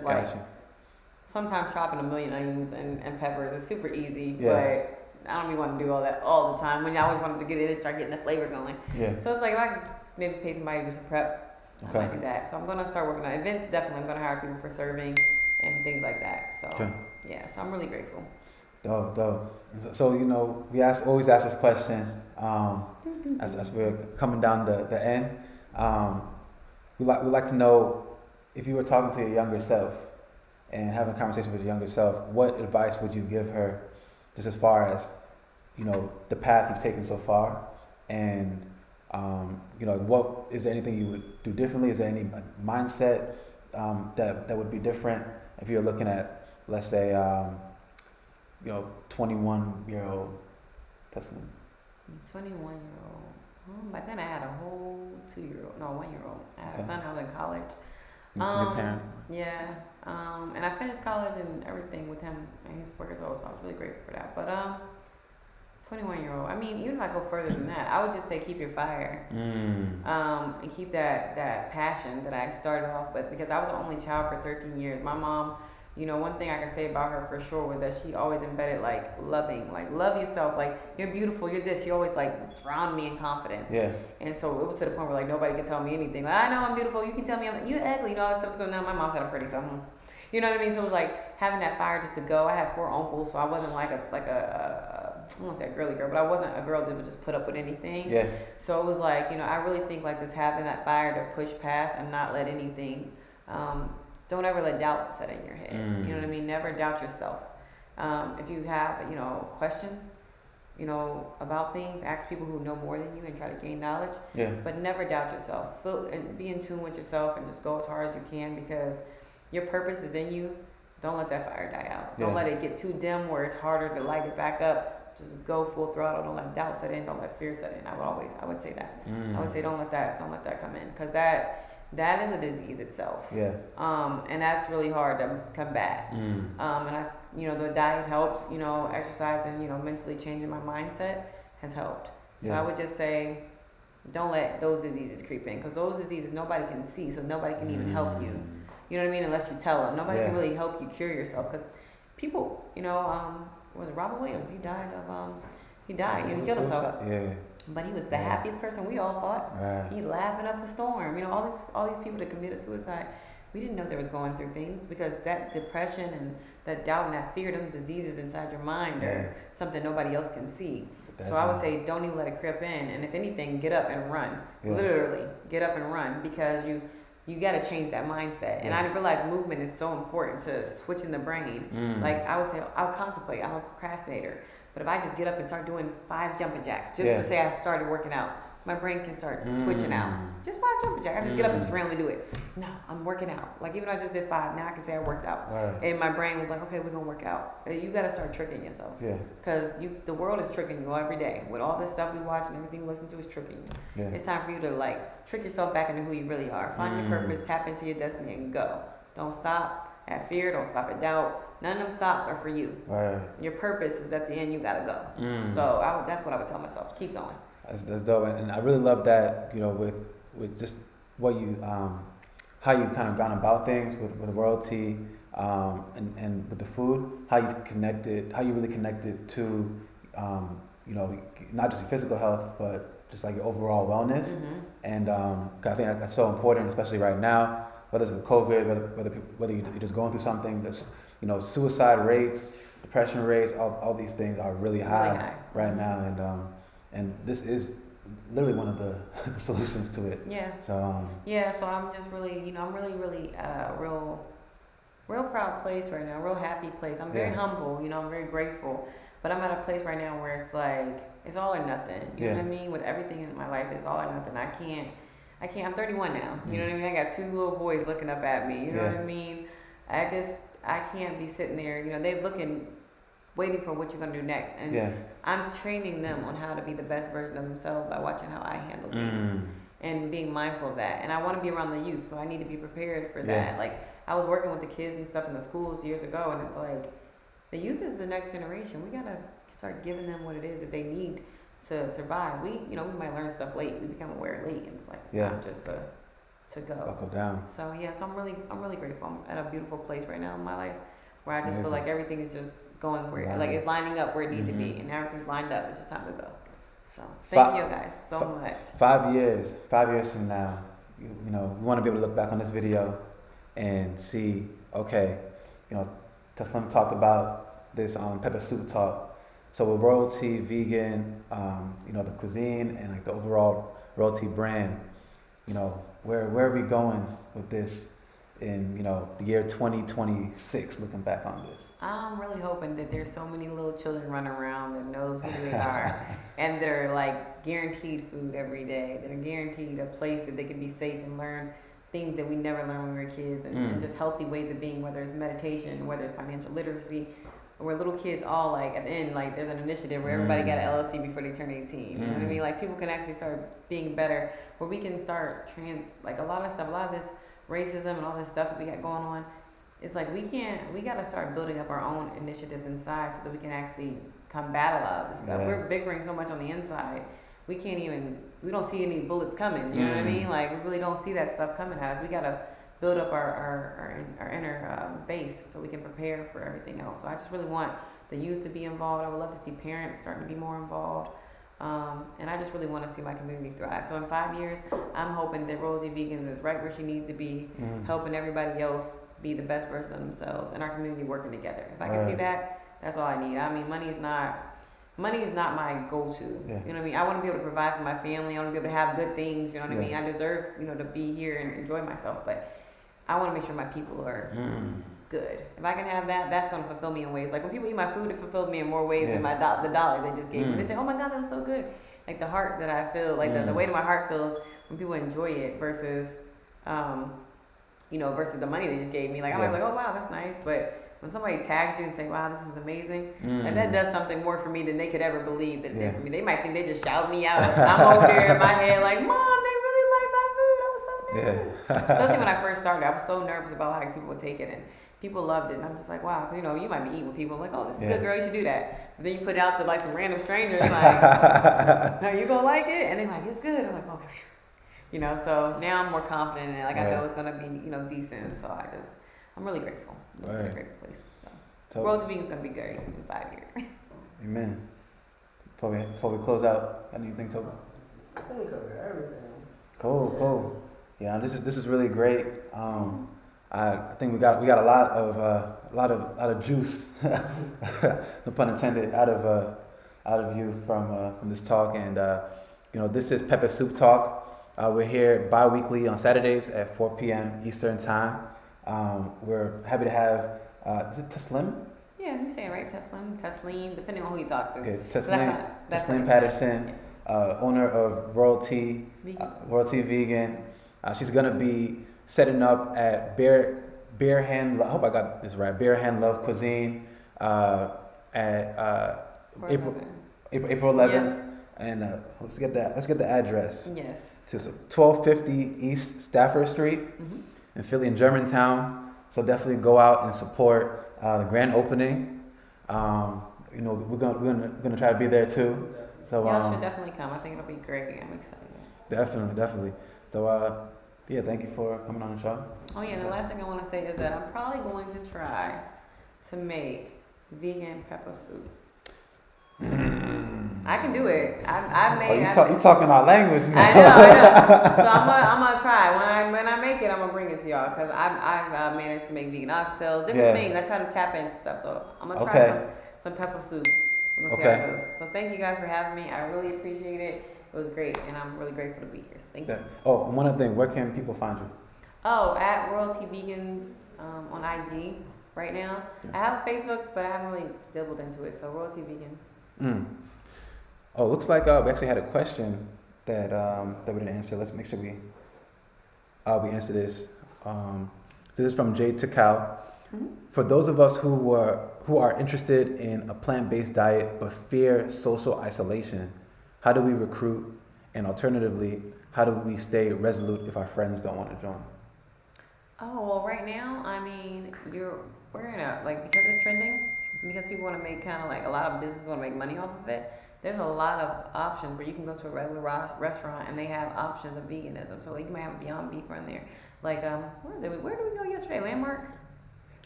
sometimes chopping a million onions and peppers is super easy, but I don't really want to do all that all the time. When I always wanted to get it and start getting the flavor going. Yeah. So it's like if I could maybe pay somebody to do some prep, I might do that. So I'm gonna start working on events. Definitely, I'm gonna hire people for serving and things like that. So yeah, so I'm really grateful. Dope. So we always ask this question as we're coming down the end. We like to know if you were talking to your younger self and having a conversation with your younger self, what advice would you give her, just as far as the path you've taken so far, and what is there anything you would do differently? Is there any mindset that would be different if you're looking at, let's say, 21-year-old Taslima? 21-year-old. Back then I had a whole 1-year-old. I had a son. I was in college. Your parent? Yeah. And I finished college and everything with him. And he's 4 years old, so I was really grateful for that. But 21-year-old. I mean, even if I go further than that, I would just say keep your fire. And keep that passion that I started off with, because I was the only child for 13 years. My mom, one thing I can say about her for sure was that she always embedded loving, love yourself, you're beautiful, you're this. She always drowned me in confidence. Yeah. And so it was to the point where nobody could tell me anything. I know I'm beautiful. You can tell me you're ugly. All that stuff's going on. My mom said I'm pretty, so you know what I mean. So it was having that fire just to go. I had 4 uncles, so I wasn't I don't want to say a girly girl, but I wasn't a girl that would just put up with anything. Yeah. So it was I really think just having that fire to push past and not let anything. Don't ever let doubt set in your head. You know what I mean? Never doubt yourself. If you have, questions, about things, ask people who know more than you and try to gain knowledge. Yeah. But never doubt yourself. Feel and be in tune with yourself and just go as hard as you can, because your purpose is in you. Don't let that fire die out. Don't let it get too dim where it's harder to light it back up. Just go full throttle. Don't let doubt set in. Don't let fear set in. I would say that. I would say don't let that come in, because that is a disease itself. Yeah. And that's really hard to combat. And I, the diet helps, exercise and, mentally changing my mindset has helped. So I would just say, don't let those diseases creep in, because those diseases nobody can see, so nobody can even help you. You know what I mean? Unless you tell them. Nobody can really help you cure yourself, because people, was Robin Williams. He died. He killed himself. Yeah. But he was the happiest person, we all thought. Right. He laughing up a storm. All these people that committed suicide, we didn't know they was going through things, because that depression and that doubt and that fear, them diseases inside your mind are something nobody else can see. So I would say don't even let it creep in. And if anything, get up and run. Yeah. Literally, get up and run, because you got to change that mindset. And I realized movement is so important to switching the brain. I would say, I would contemplate. I'm a procrastinator. But if I just get up and start doing 5 jumping jacks, just to say I started working out, my brain can start switching out. Just 5 jumping jacks. I just get up and just randomly do it. No, I'm working out. Even I just did 5, now I can say I worked out. Right. And my brain was okay, we're going to work out. You got to start tricking yourself. Yeah. Because the world is tricking you every day. With all this stuff we watch and everything we listen to is tricking you. Yeah. It's time for you to trick yourself back into who you really are. Find your purpose, tap into your destiny, and go. Don't stop. at fear, don't stop at doubt. None of them stops are for you. Right. Your purpose is at the end, you gotta go. So that's what I would tell myself, keep going. That's dope, and I really love that, you know, with just what you how you kind of gone about things with royalty, and with the food, how you really connected to, you know, not just your physical health, but just like your overall wellness. And 'cause I think that's so important, especially right now, whether it's with COVID, whether you're just going through something that's, you know, suicide rates, depression rates, all these things are really high right now, and this is literally one of the solutions to it. Yeah. So so I'm just really, you know, I'm really at a real proud place right now, real happy place. I'm very humble, you know, I'm very grateful, but I'm at a place right now where it's like, it's all or nothing. You know what I mean? With everything in my life, it's all or nothing. I can't, I'm 31 now. You know what I mean? I got 2 little boys looking up at me. You know what I mean? I can't be sitting there, you know, they looking, waiting for what you're going to do next. And I'm training them on how to be the best version of themselves by watching how I handle things and being mindful of that. And I want to be around the youth, so I need to be prepared for that. Like, I was working with the kids and stuff in the schools years ago, and it's like, the youth is the next generation. We got to start giving them what it is that they need to survive. We might learn stuff late. We become aware late, and it's like, it's time just to go. Buckle down. So so I'm really grateful. I'm at a beautiful place right now in my life where I just feel like everything is just going where like it's lining up where it needs to be, and everything's lined up. It's just time to go. So thank you guys so much. 5 years from now, you know, we want to be able to look back on this video and see, okay, you know, Taslima talked about this pepper soup talk. So with Royalty Vegan, you know, the cuisine and like the overall Royalty brand, you know, where are we going with this in, you know, the year 2026, looking back on this? I'm really hoping that there's so many little children running around that knows who they are and they're like guaranteed food every day, that are guaranteed a place that they can be safe and learn things that we never learned when we were kids, and just healthy ways of being, whether it's meditation, whether it's financial literacy, where little kids all like at the end, like there's an initiative where everybody got an LLC before they turn 18. You know what I mean? Like people can actually start being better, where we can start like a lot of this racism and all this stuff that we got going on. It's like we got to start building up our own initiatives inside so that we can actually combat a lot of this stuff. We're bickering so much on the inside. We don't see any bullets coming. You know what I mean? Like we really don't see that stuff coming at us. We got to build up our inner base so we can prepare for everything else. So I just really want the youth to be involved. I would love to see parents starting to be more involved. And I just really want to see my community thrive. So in 5 years, I'm hoping that Royalty Vegans is right where she needs to be, helping everybody else be the best version of themselves, and our community working together. If I can see that, that's all I need. I mean, money is not my go-to. You know what I mean? I want to be able to provide for my family. I want to be able to have good things. You know what I mean? I deserve, you know, to be here and enjoy myself. But I want to make sure my people are good. If I can have that, that's going to fulfill me in ways. Like when people eat my food, it fulfills me in more ways than the dollar they just gave me. They say, "Oh my God, that was so good." Like the heart that I feel, like the way that my heart feels when people enjoy it versus, you know, versus the money they just gave me. Like I'm like, "Oh wow, that's nice," but when somebody tags you and say, "Wow, this is amazing," and that does something more for me than they could ever believe that it did for me. They might think they just shout me out. I'm over there in my head like, "Mom, they really like my food." I was so nervous. Especially when I first started, I was so nervous about how people would take it, and people loved it. And I'm just like, wow, you know, you might be eating with people. I'm like, "Oh, this is good, girl. You should do that." But then you put it out to like some random strangers, like, "No, you gonna like it?" And they're like, "It's good." I'm like, "Okay." You know, so now I'm more confident in it. Like I know it's gonna be, you know, decent. So I'm really grateful. It's a grateful place. So Royalty Vegan is gonna be great in 5 years. Amen. Before we close out, got anything to? I think we covered everything. Cool. Yeah, this is really great. I think we got a lot of juice, no pun intended, out of you from this talk. And you know, this is Pepper Soup Talk. We're here bi-weekly on Saturdays at 4 p.m. Eastern Time. We're happy to have, is it Taslima? Yeah, you say it right, Taslim, depending on who you talk to. Okay, Taslim Patterson, owner of Royalty Vegan. She's gonna be setting up at Bare Hand. I hope I got this right. Bare Hand Love Cuisine at April 11th. And let's get the address. Yes. So 1250 East Stafford Street in Philly and Germantown. So definitely go out and support the grand opening. You know, we're gonna try to be there too. So Y'all should definitely come. I think it'll be great. I'm excited. definitely. So yeah, thank you for coming on the show. Oh yeah, and the last thing I want to say is that I'm probably going to try to make vegan pepper soup. I can do it. I made. You talking our language now. I know. So I'm gonna try. When I make it, I'm gonna bring it to y'all because I've managed to make vegan oxtails, different things. I try to tap into stuff. So I'm gonna try some pepper soup. We'll see how it goes. So thank you guys for having me. I really appreciate it. It was great, and I'm really grateful to be here. So thank you. Oh, and one other thing, where can people find you? Oh, at RoyaltVegans on IG right now. I have a Facebook, but I haven't really dabbled into it. So Royalty Vegans. Oh, looks like we actually had a question that we didn't answer. Let's make sure we answer this. So this is from Jay Takao. For those of us who are interested in a plant-based diet but fear social isolation, how do we recruit? And alternatively, how do we stay resolute if our friends don't want to join? Oh, well, right now, I mean, we're in a, like, because it's trending, because people want to make kind of like, a lot of businesses want to make money off of it, there's a lot of options where you can go to a regular restaurant and they have options of veganism. So, like, you might have a Beyond Beef on there. Like, where is it? Where did we go yesterday? Landmark?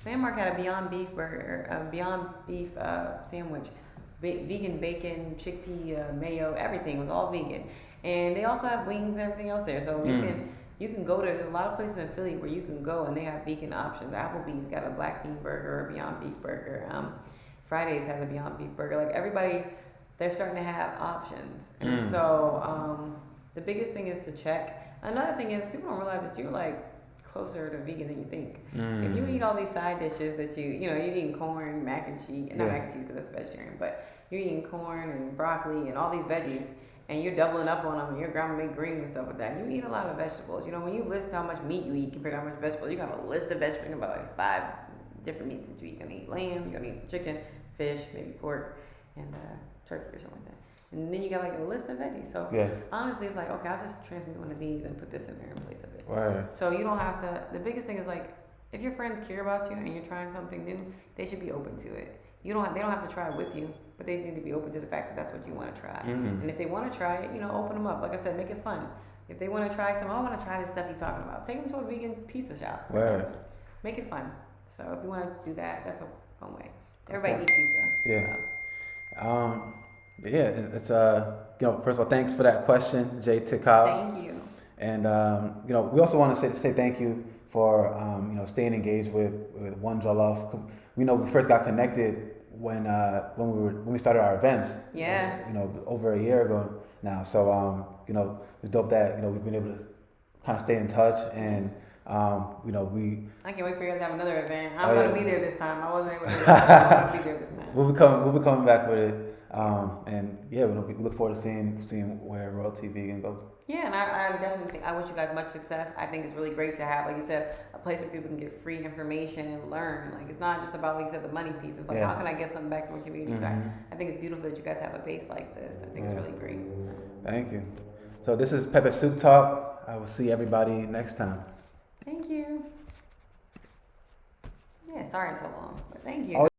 Landmark had a Beyond Beef burger, a Beyond Beef sandwich, vegan bacon, chickpea, mayo, everything was all vegan. And they also have wings and everything else there. So you can go there. There's a lot of places in Philly where you can go and they have vegan options. Applebee's got a black beef burger, a Beyond Beef burger. Fridays has a Beyond Beef burger. Like everybody, they're starting to have options. And so the biggest thing is to check. Another thing is people don't realize that you're like closer to vegan than you think. If you eat all these side dishes that you're eating corn, mac and cheese, not mac and cheese because that's vegetarian, but you're eating corn and broccoli and all these veggies, and you're doubling up on them, and your grandma made greens and stuff like that. You eat a lot of vegetables. You know, when you list how much meat you eat compared to how much vegetables, you got a list of vegetables, about like 5 different meats that you eat. You're gonna eat lamb, you're gonna eat some chicken, fish, maybe pork, and turkey or something like that. And then you got like a list of veggies. So honestly, it's like, okay, I'll just transmute one of these and put this in there in place of it. Right. So you don't have to, the biggest thing is like, if your friends care about you and you're trying something new, they should be open to it. They don't have to try it with you, but they need to be open to the fact that that's what you want to try. And if they want to try it, open them up. Like I said, make it fun. If they want to try something, I want to try this stuff you're talking about. Take them to a vegan pizza shop or something. Make it fun. So if you want to do that, that's a fun way. Everybody eat pizza. It's first of all, thanks for that question, Jay Tikal. Thank you. And we also want to say thank you for staying engaged with One Jollof. We first got connected when we started our events. Yeah. Over a year ago now. So it's dope that we've been able to kind of stay in touch and we. I can't wait for you guys to have another event. I'm gonna be there this time. I wasn't able to. I'm gonna be there this time. We'll be coming back with it. We look forward to seeing where Royalty Vegan goes. Yeah, and I definitely think I wish you guys much success. I think it's really great to have, like you said, a place where people can get free information and learn. Like it's not just about, like you said, the money piece. It's like how can I give something back to my community? So I think it's beautiful that you guys have a base like this. I think it's really great. So. Thank you. So this is Pepper Soup Talk. I will see everybody next time. Thank you. Yeah, sorry it's so long, but thank you.